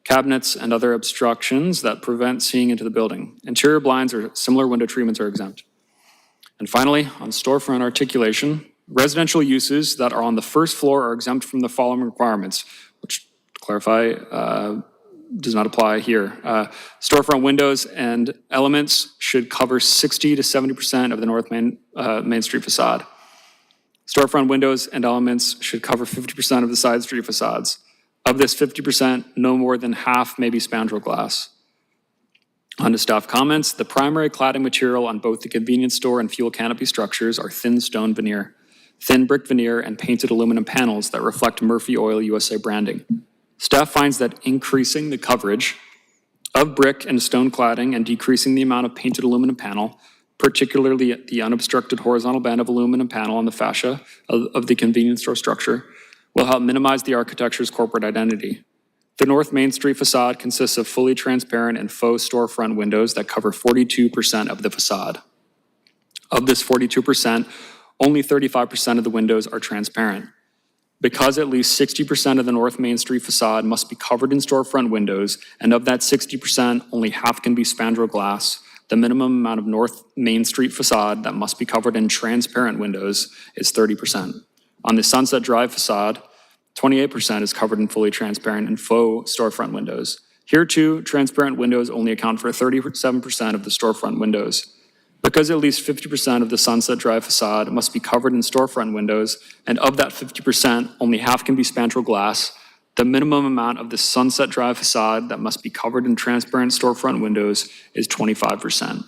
cabinets, and other obstructions that prevent seeing into the building. Interior blinds or similar window treatments are exempt. And finally, on storefront articulation, residential uses that are on the first floor are exempt from the following requirements, which, to clarify, does not apply here. Storefront windows and elements should cover 60 to 70% of the North Main Street facade. Storefront windows and elements should cover 50% of the side street facades. Of this 50%, no more than half may be spandrel glass. On to staff comments, the primary cladding material on both the convenience store and fuel canopy structures are thin stone veneer, thin brick veneer, and painted aluminum panels that reflect Murphy Oil USA branding. Staff finds that increasing the coverage of brick and stone cladding and decreasing the amount of painted aluminum panel, particularly the unobstructed horizontal band of aluminum panel on the fascia of the convenience store structure, will help minimize the architecture's corporate identity. The North Main Street facade consists of fully transparent and faux storefront windows that cover 42% of the facade. Of this 42%, only 35% of the windows are transparent. Because at least 60% of the North Main Street facade must be covered in storefront windows, and of that 60%, only half can be spandrel glass, the minimum amount of North Main Street facade that must be covered in transparent windows is 30%. On the Sunset Drive facade, 28% is covered in fully transparent and faux storefront windows. Here too, transparent windows only account for 37% of the storefront windows. Because at least 50% of the Sunset Drive facade must be covered in storefront windows, and of that 50%, only half can be spandrel glass, the minimum amount of the Sunset Drive facade that must be covered in transparent storefront windows is 25%.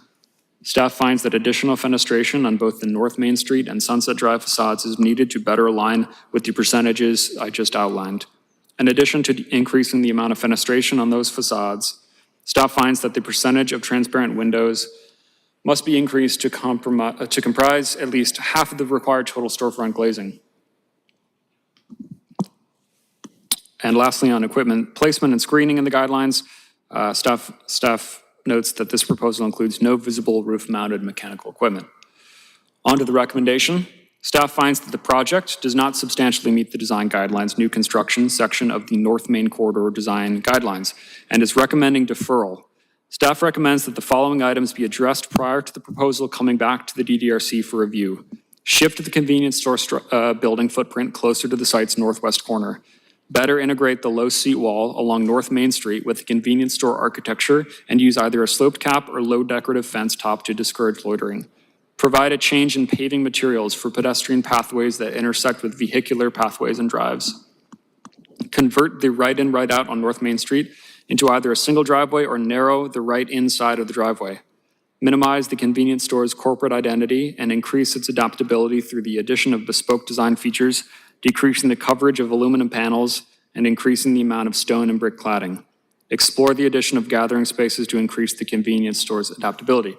Staff finds that additional fenestration on both the North Main Street and Sunset Drive facades is needed to better align with the percentages I just outlined. In addition to increasing the amount of fenestration on those facades, staff finds that the percentage of transparent windows must be increased to comprise at least half of the required total storefront glazing. And lastly, on equipment placement and screening in the guidelines, staff notes that this proposal includes no visible roof-mounted mechanical equipment. On to the recommendation. Staff finds that the project does not substantially meet the design guidelines new construction section of the North Main Corridor design guidelines and is recommending deferral. Staff recommends that the following items be addressed prior to the proposal coming back to the DDRC for review. Shift the convenience store building footprint closer to the site's northwest corner. Better integrate the low seat wall along North Main Street with the convenience store architecture and use either a sloped cap or low decorative fence top to discourage loitering. Provide a change in paving materials for pedestrian pathways that intersect with vehicular pathways and drives. Convert the right-in, right-out on North Main Street into either a single driveway or narrow the right-in side of the driveway. Minimize the convenience store's corporate identity and increase its adaptability through the addition of bespoke design features, decreasing the coverage of aluminum panels, and increasing the amount of stone and brick cladding. Explore the addition of gathering spaces to increase the convenience store's adaptability.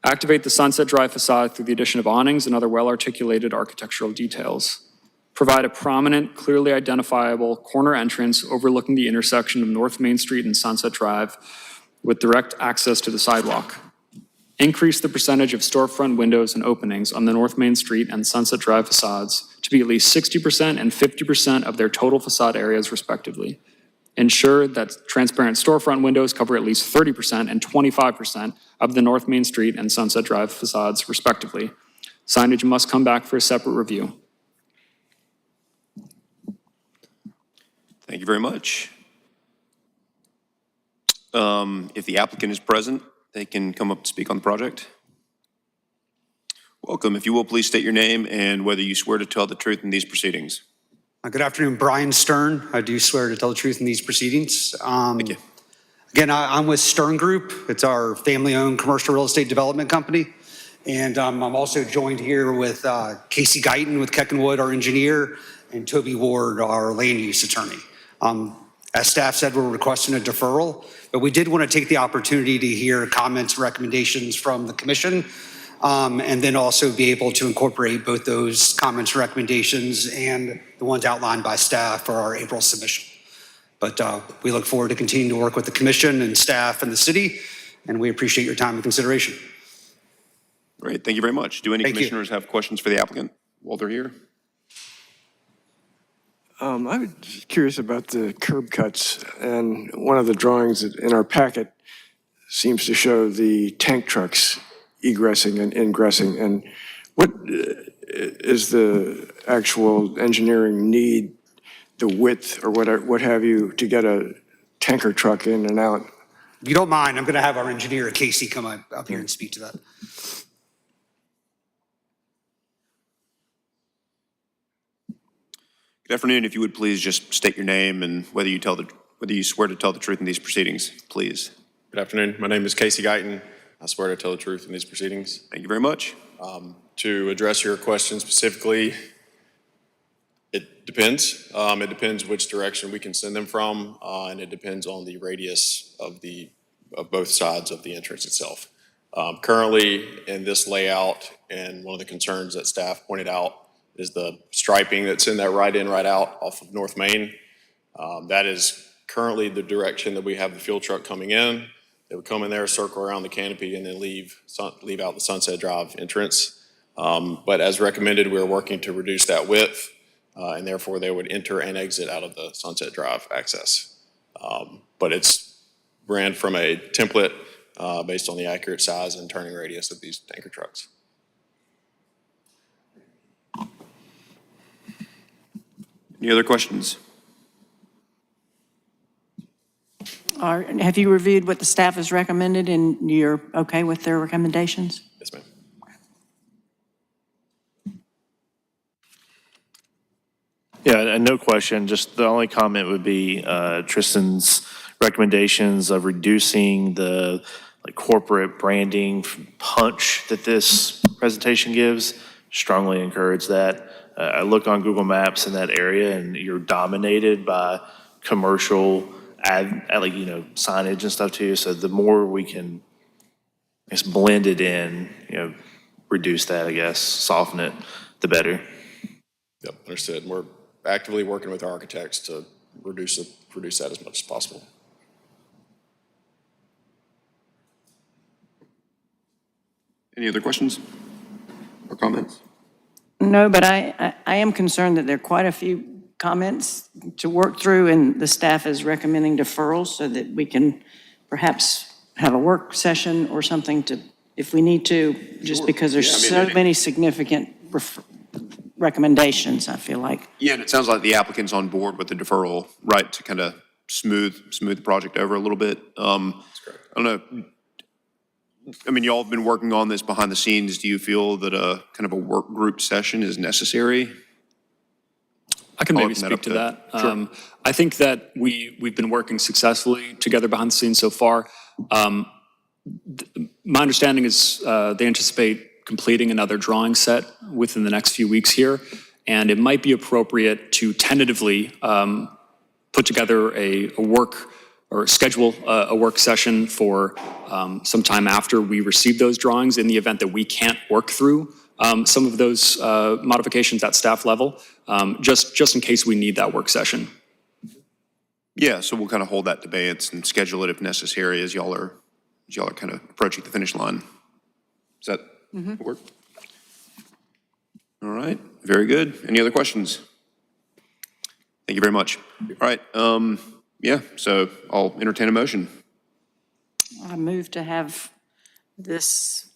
Activate the Sunset Drive facade through the addition of awnings and other well-articulated architectural details. Provide a prominent, clearly identifiable corner entrance overlooking the intersection of North Main Street and Sunset Drive with direct access to the sidewalk. Increase the percentage of storefront windows and openings on the North Main Street and Sunset Drive facades to be at least 60% and 50% of their total facade areas respectively. Ensure that transparent storefront windows cover at least 30% and 25% of the North Main Street and Sunset Drive facades respectively. Signage must come back for a separate review. Thank you very much. If the applicant is present, they can come up to speak on the project. Welcome. If you will, please state your name and whether you swear to tell the truth in these proceedings. Good afternoon, Brian Stern. I do swear to tell the truth in these proceedings. Thank you. Again, I'm with Stern Group. It's our family-owned commercial real estate development company. And I'm also joined here with Casey Guyton with Keck and Wood, our engineer, and Toby Ward, our land use attorney. As staff said, we're requesting a deferral, but we did want to take the opportunity to hear comments, recommendations from the commission, and then also be able to incorporate both those comments, recommendations, and the ones outlined by staff for our April submission. But we look forward to continuing to work with the commission and staff and the city, and we appreciate your time and consideration. Great, thank you very much. Do any Thank you. commissioners have questions for the applicant while they're here? I was curious about the curb cuts, and one of the drawings in our packet seems to show the tank trucks egressing and ingressing. And what is the actual engineering need, the width or what have you, to get a tanker truck in and out? If you don't mind, I'm going to have our engineer, Casey, come up here and speak to that. Good afternoon. If you would please just state your name and whether you swear to tell the truth in these proceedings, please. Good afternoon. My name is Casey Guyton. I swear to tell the truth in these proceedings. Thank you very much. To address your question specifically, it depends. It depends which direction we can send them from, and it depends on the radius of both sides of the entrance itself. Currently, in this layout, and one of the concerns that staff pointed out is the striping that's in that right in, right out off of North Main. That is currently the direction that we have the fuel truck coming in. They would come in there, circle around the canopy, and then leave out the Sunset Drive entrance. But as recommended, we're working to reduce that width, and therefore they would enter and exit out of the Sunset Drive access. But it's ran from a template based on the accurate size and turning radius of these tanker trucks. Any other questions? Have you reviewed what the staff has recommended and you're okay with their recommendations? Yes, ma'am. Yeah, and no question, just the only comment would be Tristan's recommendations of reducing the corporate branding punch that this presentation gives. Strongly encourage that. I look on Google Maps in that area and you're dominated by commercial signage and stuff too. So the more we can, I guess, blend it in, reduce that, I guess, soften it, the better. Yep, understood. We're actively working with our architects to reduce that as much as possible. Any other questions or comments? No, but I am concerned that there are quite a few comments to work through, and the staff is recommending deferrals so that we can perhaps have a work session or something to, if we need to, just because there's so many significant recommendations, I feel like. Yeah, and it sounds like the applicant's on board with the deferral, right, to kind of smooth the project over a little bit. That's correct. I don't know. I mean, y'all have been working on this behind the scenes. Do you feel that a kind of a work group session is necessary? I can I'll maybe open that speak up to to- that. Sure. I think that we've been working successfully together behind the scenes so far. My understanding is they anticipate completing another drawing set within the next few weeks here, and it might be appropriate to tentatively put together a work or schedule a work session for sometime after we receive those drawings in the event that we can't work through some of those modifications at staff level, just in case we need that work session. Yeah, so we'll kind of hold that debate and schedule it if necessary as y'all are kind of approaching the finish line. Does that work? All right, very good. Any other questions? Thank you very much. All right, yeah, so I'll entertain a motion. I move to have this,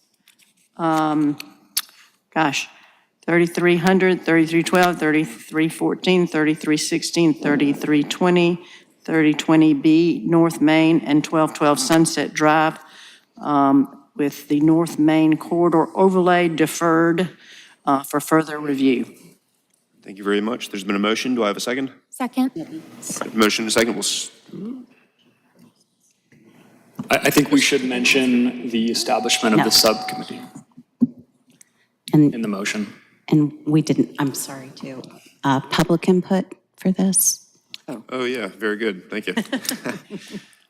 3300, 3312, 3314, 3316, 3320, 3020B North Main, and 1212 Sunset Drive with the North Main corridor overlay deferred for further review. Thank you very much. There's been a motion. Do I have a second? Second. Motion and a second. I think we should mention the establishment of the subcommittee. in the motion. And we didn't, I'm sorry, too. Public input for this? Oh, yeah, very good. Thank you.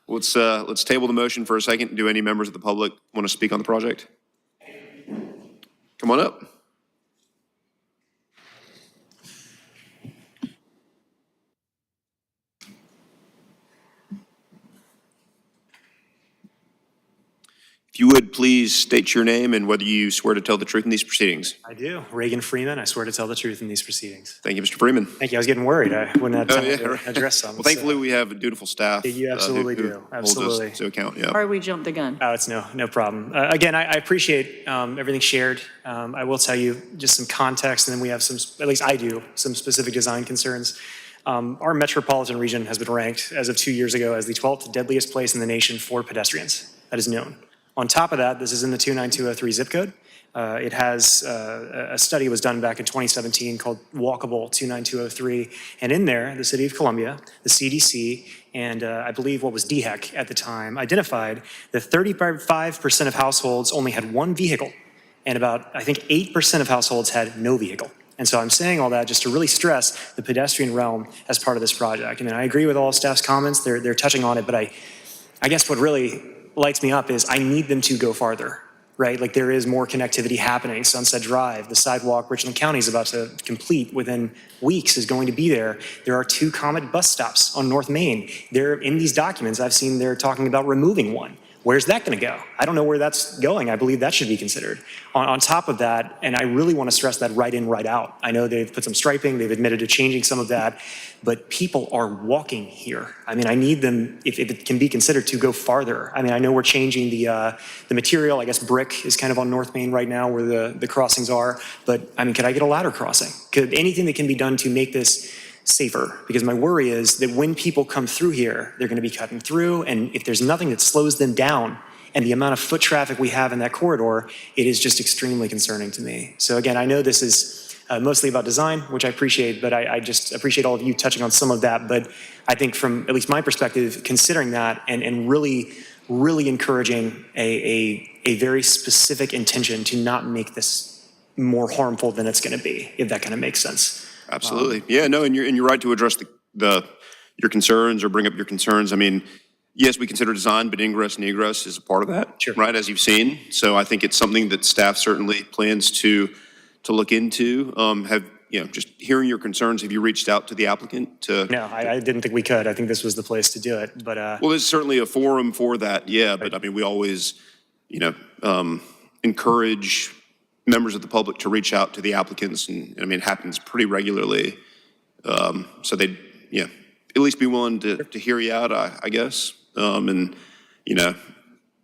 Let's table the motion for a second. Do any members of the public want to speak on the project? Come on up. If you would, please state your name and whether you swear to tell the truth in these proceedings. I do. Reagan Freeman. I swear to tell the truth in these proceedings. Thank you, Mr. Freeman. Thank you. I was getting worried. I wouldn't have time to address something. Well, thankfully, we have a dutiful staff. You absolutely who do. Absolutely. Hold us to account, yeah. Sorry we jumped the gun. Oh, it's no problem. Again, I appreciate everything shared. I will tell you just some context, and then we have some, at least I do, some specific design concerns. Our metropolitan region has been ranked as of 2 years ago as the 12th deadliest place in the nation for pedestrians. That is known. On top of that, this is in the 29203 zip code. It has, a study was done back in 2017 called Walkable 29203. And in there, the City of Columbia, the CDC, and I believe what was DHEC at the time, identified that 35% of households only had one vehicle. And about, I think, 8% of households had no vehicle. And so I'm saying all that just to really stress the pedestrian realm as part of this project. I mean, I agree with all staff's comments. They're touching on it, but I guess what really lights me up is I need them to go farther, right? Like there is more connectivity happening. Sunset Drive, the sidewalk Richland County is about to complete within weeks is going to be there. There are 2 Comet bus stops on North Main. They're in these documents. I've seen they're talking about removing one. Where's that going to go? I don't know where that's going. I believe that should be considered. On top of that, and I really want to stress that right in, right out. I know they've put some striping, they've admitted to changing some of that, but people are walking here. I mean, I need them, if it can be considered, to go farther. I mean, I know we're changing the material. I guess brick is kind of on North Main right now where the crossings are, but I mean, could I get a ladder crossing? Could anything that can be done to make this safer? Because my worry is that when people come through here, they're going to be cutting through, and if there's nothing that slows them down and the amount of foot traffic we have in that corridor, it is just extremely concerning to me. So again, I know this is mostly about design, which I appreciate, but I just appreciate all of you touching on some of that. But I think from at least my perspective, considering that and really encouraging a very specific intention to not make this more harmful than it's going to be, if that kind of makes sense. Absolutely. Yeah, no, and you're right to address your concerns or bring up your concerns. I mean, yes, we consider design, but ingress and egress is a part of that, Sure. right, as you've seen. So I think it's something that staff certainly plans to look into. Just hearing your concerns, have you reached out to the applicant to? No, I didn't think we could. I think this was the place to do it, but. Well, there's certainly a forum for that, yeah, but I mean, we always, encourage members of the public to reach out to the applicants, and I mean, it happens pretty regularly. So they'd, at least be willing to hear you out, I guess.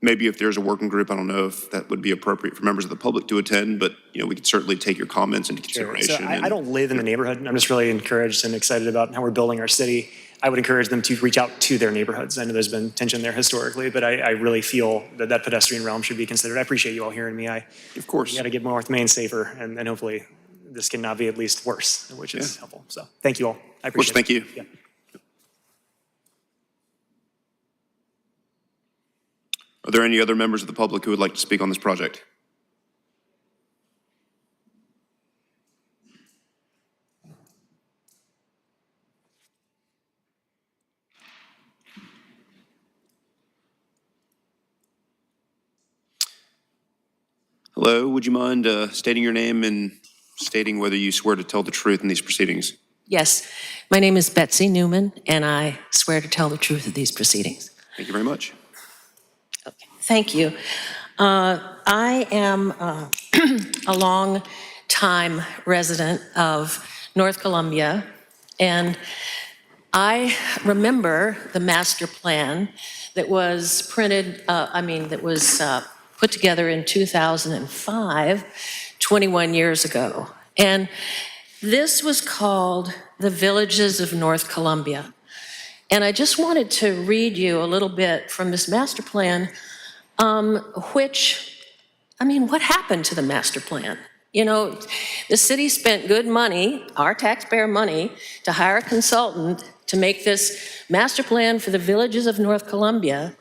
Maybe if there's a working group, I don't know if that would be appropriate for members of the public to attend, but, we could certainly take your comments into consideration. So I don't live in the neighborhood. I'm just really encouraged and excited about how we're building our city. I would encourage them to reach out to their neighborhoods. I know there's been tension there historically, but I really feel that pedestrian realm should be considered. I appreciate you all hearing me. Of course. We got to get North Main safer, and hopefully this cannot be at least worse, which is helpful. So thank you all. I appreciate it. Thank you. Yeah. Are there any other members of the public who would like to speak on this project? Hello, would you mind stating your name and stating whether you swear to tell the truth in these proceedings? Yes, my name is Betsy Newman, and I swear to tell the truth of these proceedings. Thank you very much. Okay, thank you. I am a long-time resident of North Columbia, and I remember the master plan that was put together in 2005, 21 years ago. And this was called the Villages of North Columbia. And I just wanted to read you a little bit from this master plan, what happened to the master plan? The city spent good money, our taxpayer money, to hire a consultant to make this master plan for the Villages of North Columbia,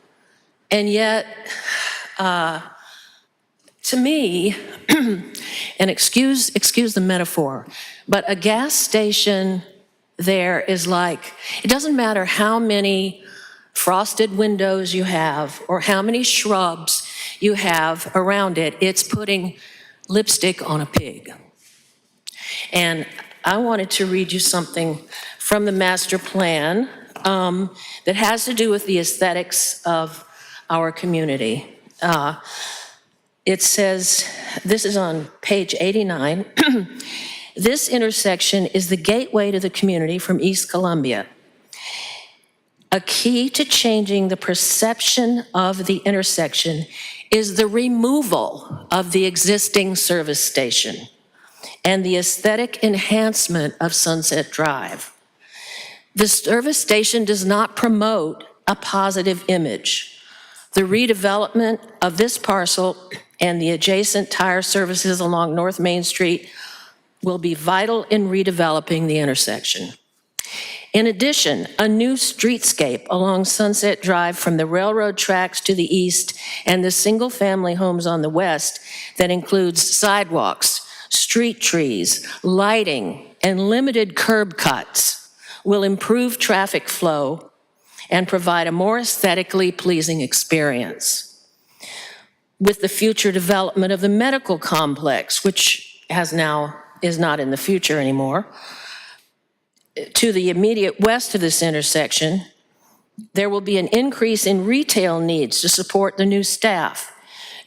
and yet to me, and excuse the metaphor, but a gas station there is like, it doesn't matter how many frosted windows you have or how many shrubs you have around it, it's putting lipstick on a pig. And I wanted to read you something from the master plan that has to do with the aesthetics of our community. It says, this is on page 89, this intersection is the gateway to the community from East Columbia. A key to changing the perception of the intersection is the removal of the existing service station and the aesthetic enhancement of Sunset Drive. The service station does not promote a positive image. The redevelopment of this parcel and the adjacent tire services along North Main Street will be vital in redeveloping the intersection. In addition, a new streetscape along Sunset Drive from the railroad tracks to the east and the single-family homes on the west that includes sidewalks, street trees, lighting, and limited curb cuts will improve traffic flow and provide a more aesthetically pleasing experience. With the future development of the medical complex, which is not in the future anymore, to the immediate west of this intersection, there will be an increase in retail needs to support the new staff.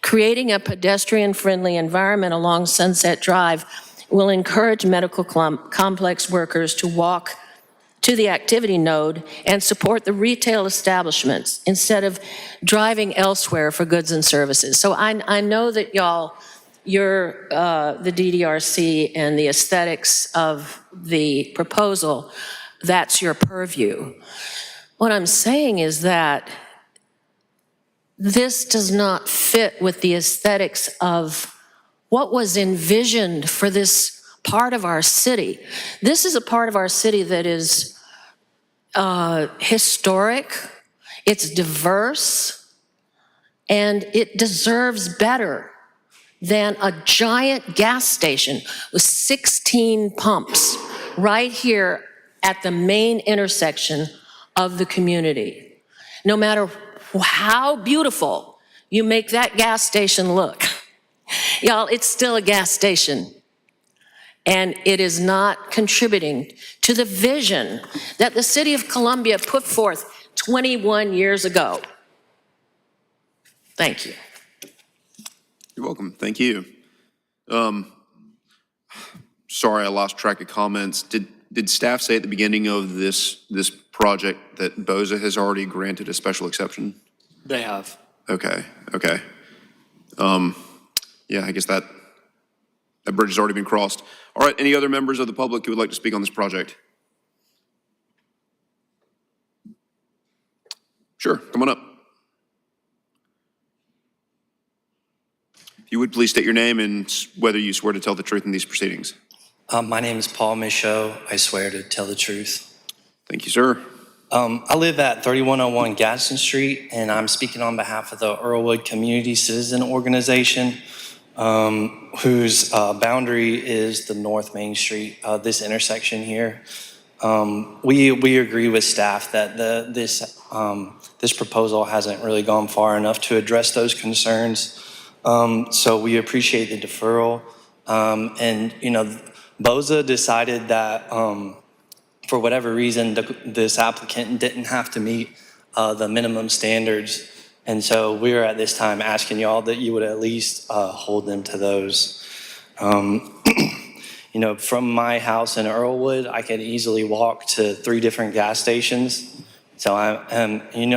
Creating a pedestrian-friendly environment along Sunset Drive will encourage medical complex workers to walk to the activity node and support the retail establishments instead of driving elsewhere for goods and services. So I know that you're the DDRC and the aesthetics of the proposal, that's your purview. What I'm saying is that this does not fit with the aesthetics of what was envisioned for this part of our city. This is a part of our city that is historic, it's diverse, and it deserves better than a giant gas station with 16 pumps right here at the main intersection of the community. No matter how beautiful you make that gas station look, y'all, it's still a gas station. And it is not contributing to the vision that the city of Columbia put forth 21 years ago. Thank you. You're welcome. Thank you. Sorry, I lost track of comments. Did staff say at the beginning of this project that BOZA has already granted a special exception? They have. Okay. Yeah, I guess that bridge has already been crossed. All right, any other members of the public who would like to speak on this project? Sure, come on up. If you would please state your name and whether you swear to tell the truth in these proceedings. My name is Paul Michaud. I swear to tell the truth. Thank you, sir. I live at 3101 Gadsden Street, and I'm speaking on behalf of the Earlwood Community Citizen Organization, whose boundary is the North Main Street, this intersection here. We agree with staff that this proposal hasn't really gone far enough to address those concerns. So we appreciate the deferral. And, BOZA decided that for whatever reason, this applicant didn't have to meet the minimum standards. And so we're at this time asking y'all that you would at least hold them to those. From my house in Earlwood, I could easily walk to 3 different gas stations. So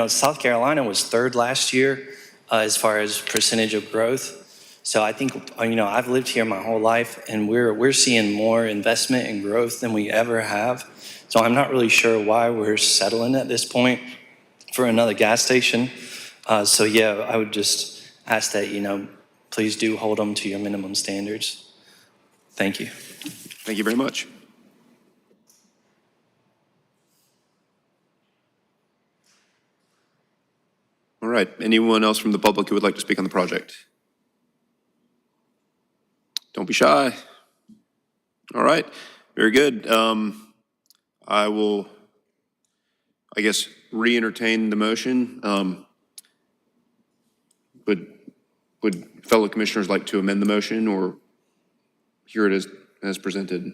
South Carolina was 3rd last year as far as percentage of growth. So I think, I've lived here my whole life, and we're seeing more investment and growth than we ever have. So I'm not really sure why we're settling at this point for another gas station. So yeah, I would just ask that, please do hold them to your minimum standards. Thank you. Thank you very much. All right, anyone else from the public who would like to speak on the project? Don't be shy. All right, very good. I will, I guess, re-entertain the motion. But would fellow commissioners like to amend the motion or hear it as presented?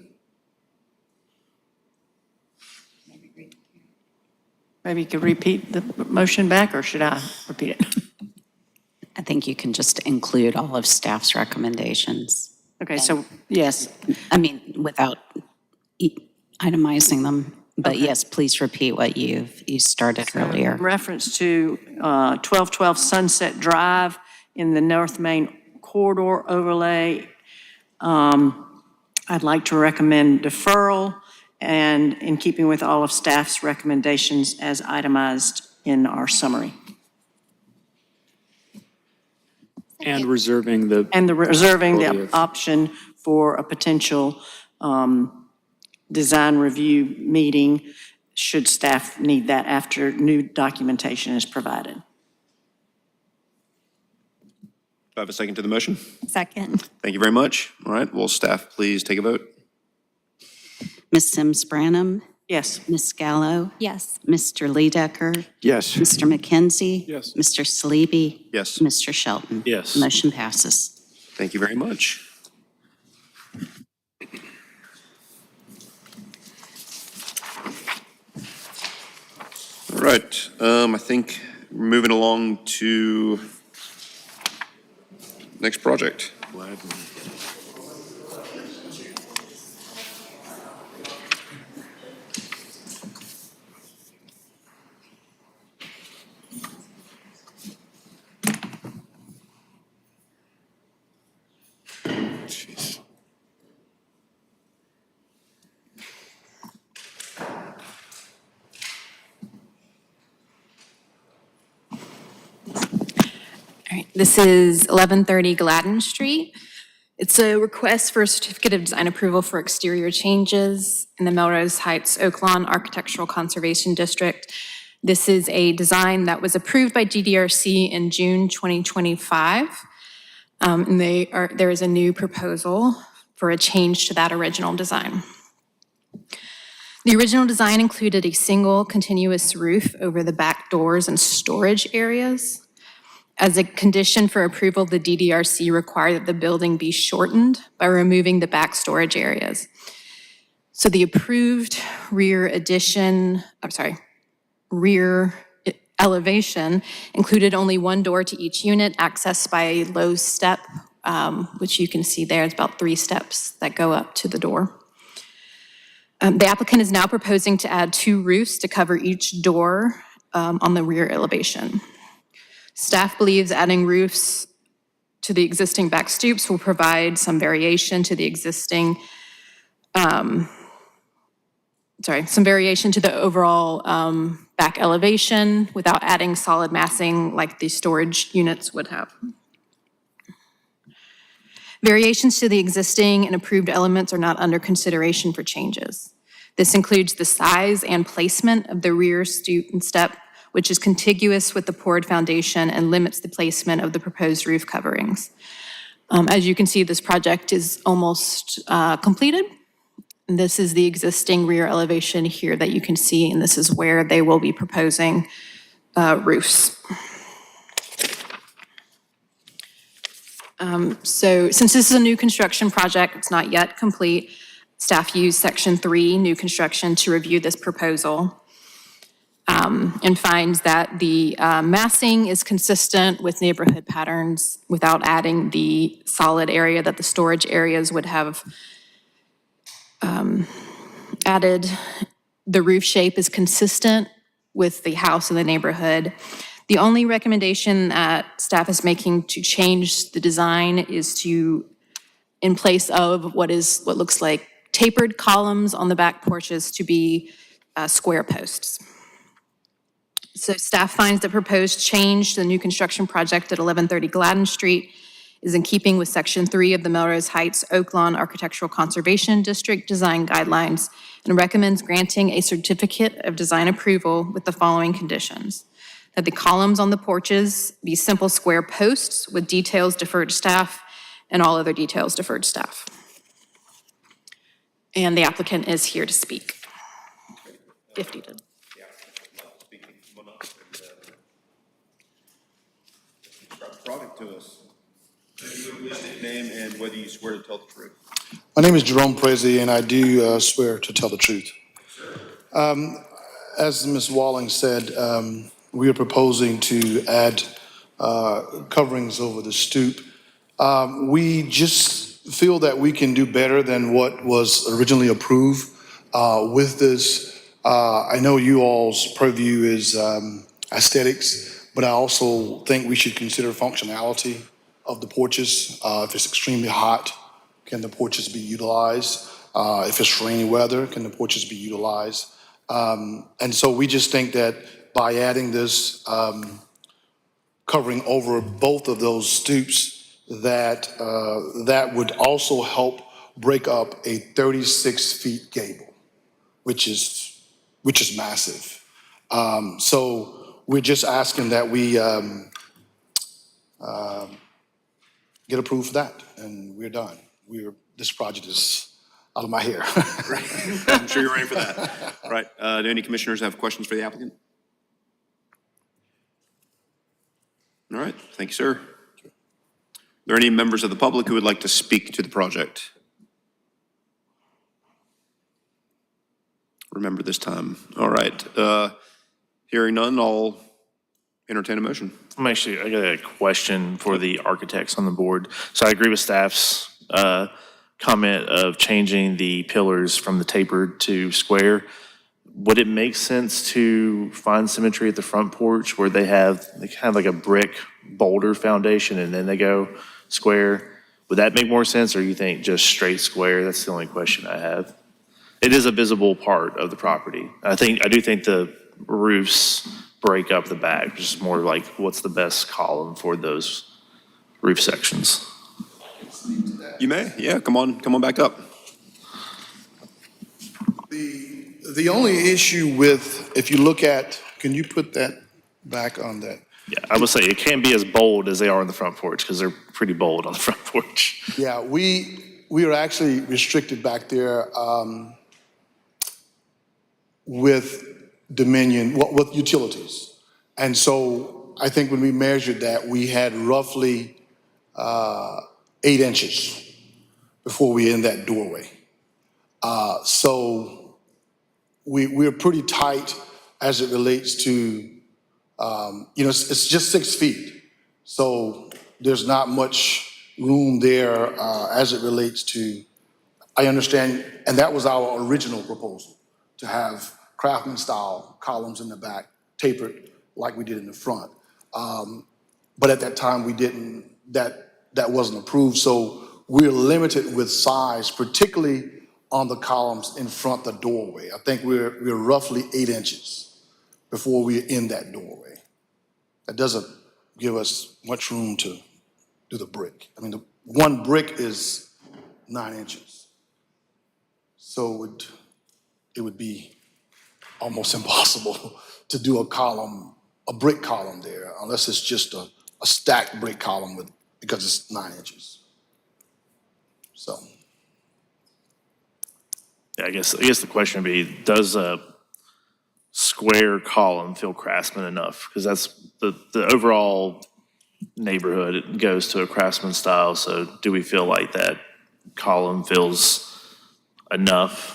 Maybe you could repeat the motion back, or should I repeat it? I think you can just include all of staff's recommendations. Okay, so, yes. I mean, without itemizing them. But yes, please repeat what you started earlier. Reference to 1212 Sunset Drive in the North Main Corridor overlay. I'd like to recommend deferral and in keeping with all of staff's recommendations as itemized in our summary. And reserving the. And reserving the Audio. option for a potential design review meeting should staff need that after new documentation is provided. Do I have a second to the motion? Second. Thank you very much. All right, will staff please take a vote? Ms. Sims Branham? Yes. Ms. Gallo? Yes. Mr. Ledecker? Yes. Mr. McKenzie? Yes. Mr. Salibi? Yes. Mr. Shelton? Yes. Motion passes. Thank you very much. All right, I think we're moving along to next project. All right, this is 1130 Gladden Street. It's a request for a certificate of design approval for exterior changes in the Melrose Heights Oaklawn Architectural Conservation District. This is a design that was approved by GDRC in June 2025. And there is a new proposal for a change to that original design. The original design included a single continuous roof over the back doors and storage areas. As a condition for approval, the DDRC required that the building be shortened by removing the back storage areas. So the approved rear elevation included only one door to each unit, accessed by a low step, which you can see there. It's about 3 steps that go up to the door. The applicant is now proposing to add 2 roofs to cover each door on the rear elevation. Staff believes adding roofs to the existing back stoops will provide some variation to the existing, some variation to the overall back elevation without adding solid massing like the storage units would have. Variations to the existing and approved elements are not under consideration for changes. This includes the size and placement of the rear stoop and step, which is contiguous with the poured foundation and limits the placement of the proposed roof coverings. As you can see, this project is almost completed. And this is the existing rear elevation here that you can see, and this is where they will be proposing roofs. So since this is a new construction project, it's not yet complete, staff used Section 3, new construction, to review this proposal. And finds that the massing is consistent with neighborhood patterns without adding the solid area that the storage areas would have added. The roof shape is consistent with the house in the neighborhood. The only recommendation that staff is making to change the design is to, in place of what looks like tapered columns on the back porches, to be square posts. So staff finds the proposed change to the new construction project at 1130 Gladden Street is in keeping with Section 3 of the Melrose Heights Oaklawn Architectural Conservation District Design Guidelines and recommends granting a certificate of design approval with the following conditions: that the columns on the porches be simple square posts with details deferred to staff, and all other details deferred to staff. And the applicant is here to speak. If needed. Product to us. Name and whether you swear to tell the truth. My name is Jerome Prezi, and I do swear to tell the truth. As Ms. Walling said, we are proposing to add coverings over the stoop. We just feel that we can do better than what was originally approved with this. I know you all's purview is aesthetics, but I also think we should consider functionality of the porches. If it's extremely hot, can the porches be utilized? If it's rainy weather, can the porches be utilized? And so we just think that by adding this covering over both of those stoops, that that would also help break up a 36 feet gable, which is massive. So we're just asking that we get approved for that, and we're done. This project is out of my hair. I'm sure you're ready for that. All right, do any commissioners have questions for the applicant? All right, thank you, sir. Are there any members of the public who would like to speak to the project? Remember this time. All right, hearing none, I'll entertain a motion. I got a question for the architects on the board. So I agree with staff's comment of changing the pillars from the tapered to square. Would it make sense to find symmetry at the front porch where they kind of like a brick boulder foundation and then they go square? Would that make more sense, or you think just straight square? That's the only question I have. It is a visible part of the property. I do think the roofs break up the back, just more like what's the best column for those roof sections. You may, yeah, come on back up. The only issue with, if you look at, can you put that back on that? Yeah, I would say it can't be as bold as they are on the front porch because they're pretty bold on the front porch. Yeah, we are actually restricted back there with Dominion, with utilities. And so I think when we measured that, we had roughly 8 inches before we in that doorway. So we're pretty tight as it relates to, it's just 6 feet. So there's not much room there as it relates to, I understand, and that was our original proposal, to have craftsman style columns in the back, tapered like we did in the front. But at that time we didn't, that wasn't approved. So we're limited with size, particularly on the columns in front of the doorway. I think we're roughly 8 inches before we're in that doorway. That doesn't give us much room to do the brick. I mean, the one brick is 9 inches. So it would be almost impossible to do a brick column there, unless it's just a stacked brick column because it's 9 inches. So. Yeah, I guess the question would be, does a square column feel craftsman enough? Because that's the overall neighborhood, it goes to a craftsman style. So do we feel like that column feels enough?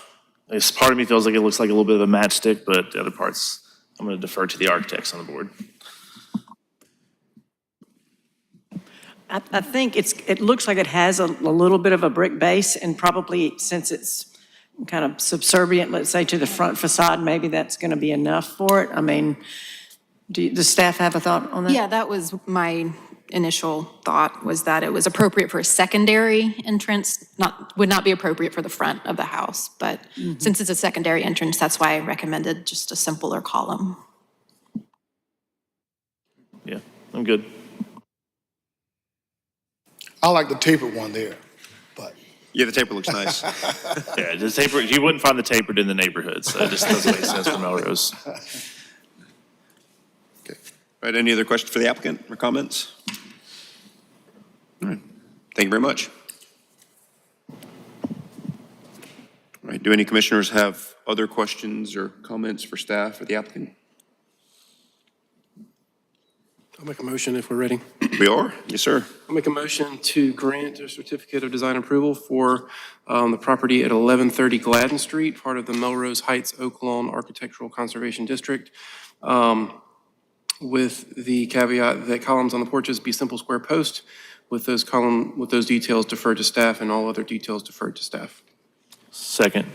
Part of me feels like it looks like a little bit of a matchstick, but the other parts, I'm going to defer to the architects on the board. I think it looks like it has a little bit of a brick base, and probably since it's kind of subservient, let's say, to the front facade, maybe that's going to be enough for it. I mean, does staff have a thought on that? Yeah, that was my initial thought, was that it was appropriate for a secondary entrance, would not be appropriate for the front of the house. But since it's a secondary entrance, that's why I recommended just a simpler column. Yeah, I'm good. I like the tapered one there, but. Yeah, the taper looks nice. Yeah, the taper, you wouldn't find the tapered in the neighborhood, so it just doesn't make sense for Melrose. Okay. All right, any other questions for the applicant or comments? All right. Thank you very much. All right, do any commissioners have other questions or comments for staff or the applicant? I'll make a motion if we're ready. We are? Yes, sir. I'll make a motion to grant a certificate of design approval for the property at 1130 Gladden Street, part of the Melrose Heights Oak Lawn Architectural Conservation District, with the caveat that columns on the porches be simple square post, with those details deferred to staff and all other details deferred to staff. Second.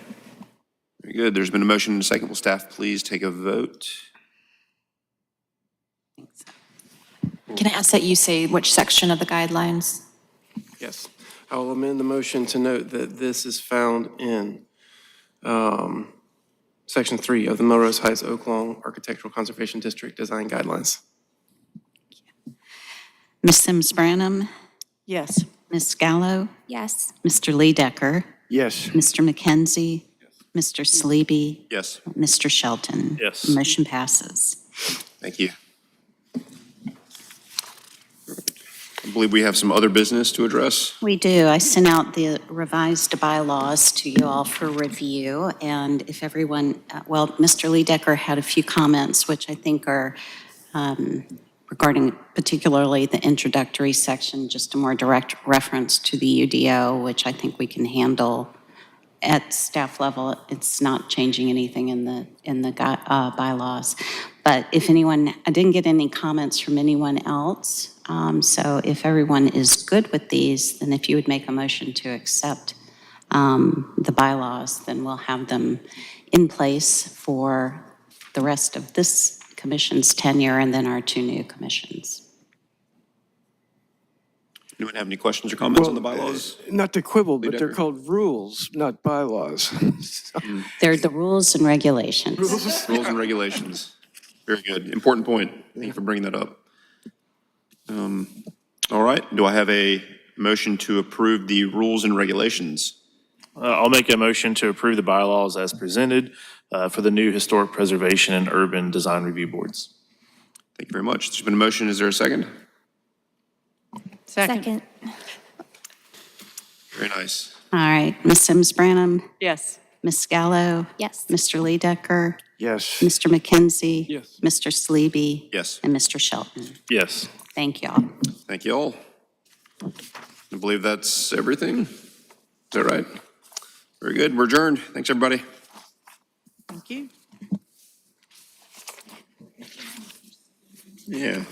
Very good. There's been a motion and a second. Will staff please take a vote? Can I ask that you say which section of the guidelines? Yes. I will amend the motion to note that this is found in Section 3 of the Melrose Heights Oak Lawn Architectural Conservation District Design Guidelines. Ms. Sims Branham, Yes. Ms. Gallo, Yes. Mr. Lee Decker, Yes. Mr. McKenzie, Mr. Sleeby, Yes. Mr. Shelton. Yes. Motion passes. Thank you. I believe we have some other business to address. We do. I sent out the revised bylaws to you all for review, and if everyone, well, Mr. Lee Decker had a few comments, which I think are regarding particularly the introductory section, just a more direct reference to the UDO, which I think we can handle at staff level. It's not changing anything in the bylaws. But if anyone, I didn't get any comments from anyone else. So if everyone is good with these, then if you would make a motion to accept the bylaws, then we'll have them in place for the rest of this commission's tenure and then our two new commissions. Anyone have any questions or comments on the bylaws? Not to quibble, but they're Decker. called rules, not bylaws. They're the rules and regulations. Rules and regulations. Very good. Important point. Thank you for bringing that up. All right. Do I have a motion to approve the rules and regulations? I'll make a motion to approve the bylaws as presented for the new Historic Preservation and Urban Design Review Boards. Thank you very much. There's been a motion. Is there a second? Second. Very nice. All right. Ms. Sims Branham, Yes. Ms. Gallo, Yes. Mr. Lee Decker, Yes. Mr. McKenzie. Yes. Mr. Sleeby. Yes. And Mr. Shelton. Yes. Thank you all. Thank you all. I believe that's everything. Is that right? Very good. We're adjourned. Thanks, everybody. Thank you. Yeah.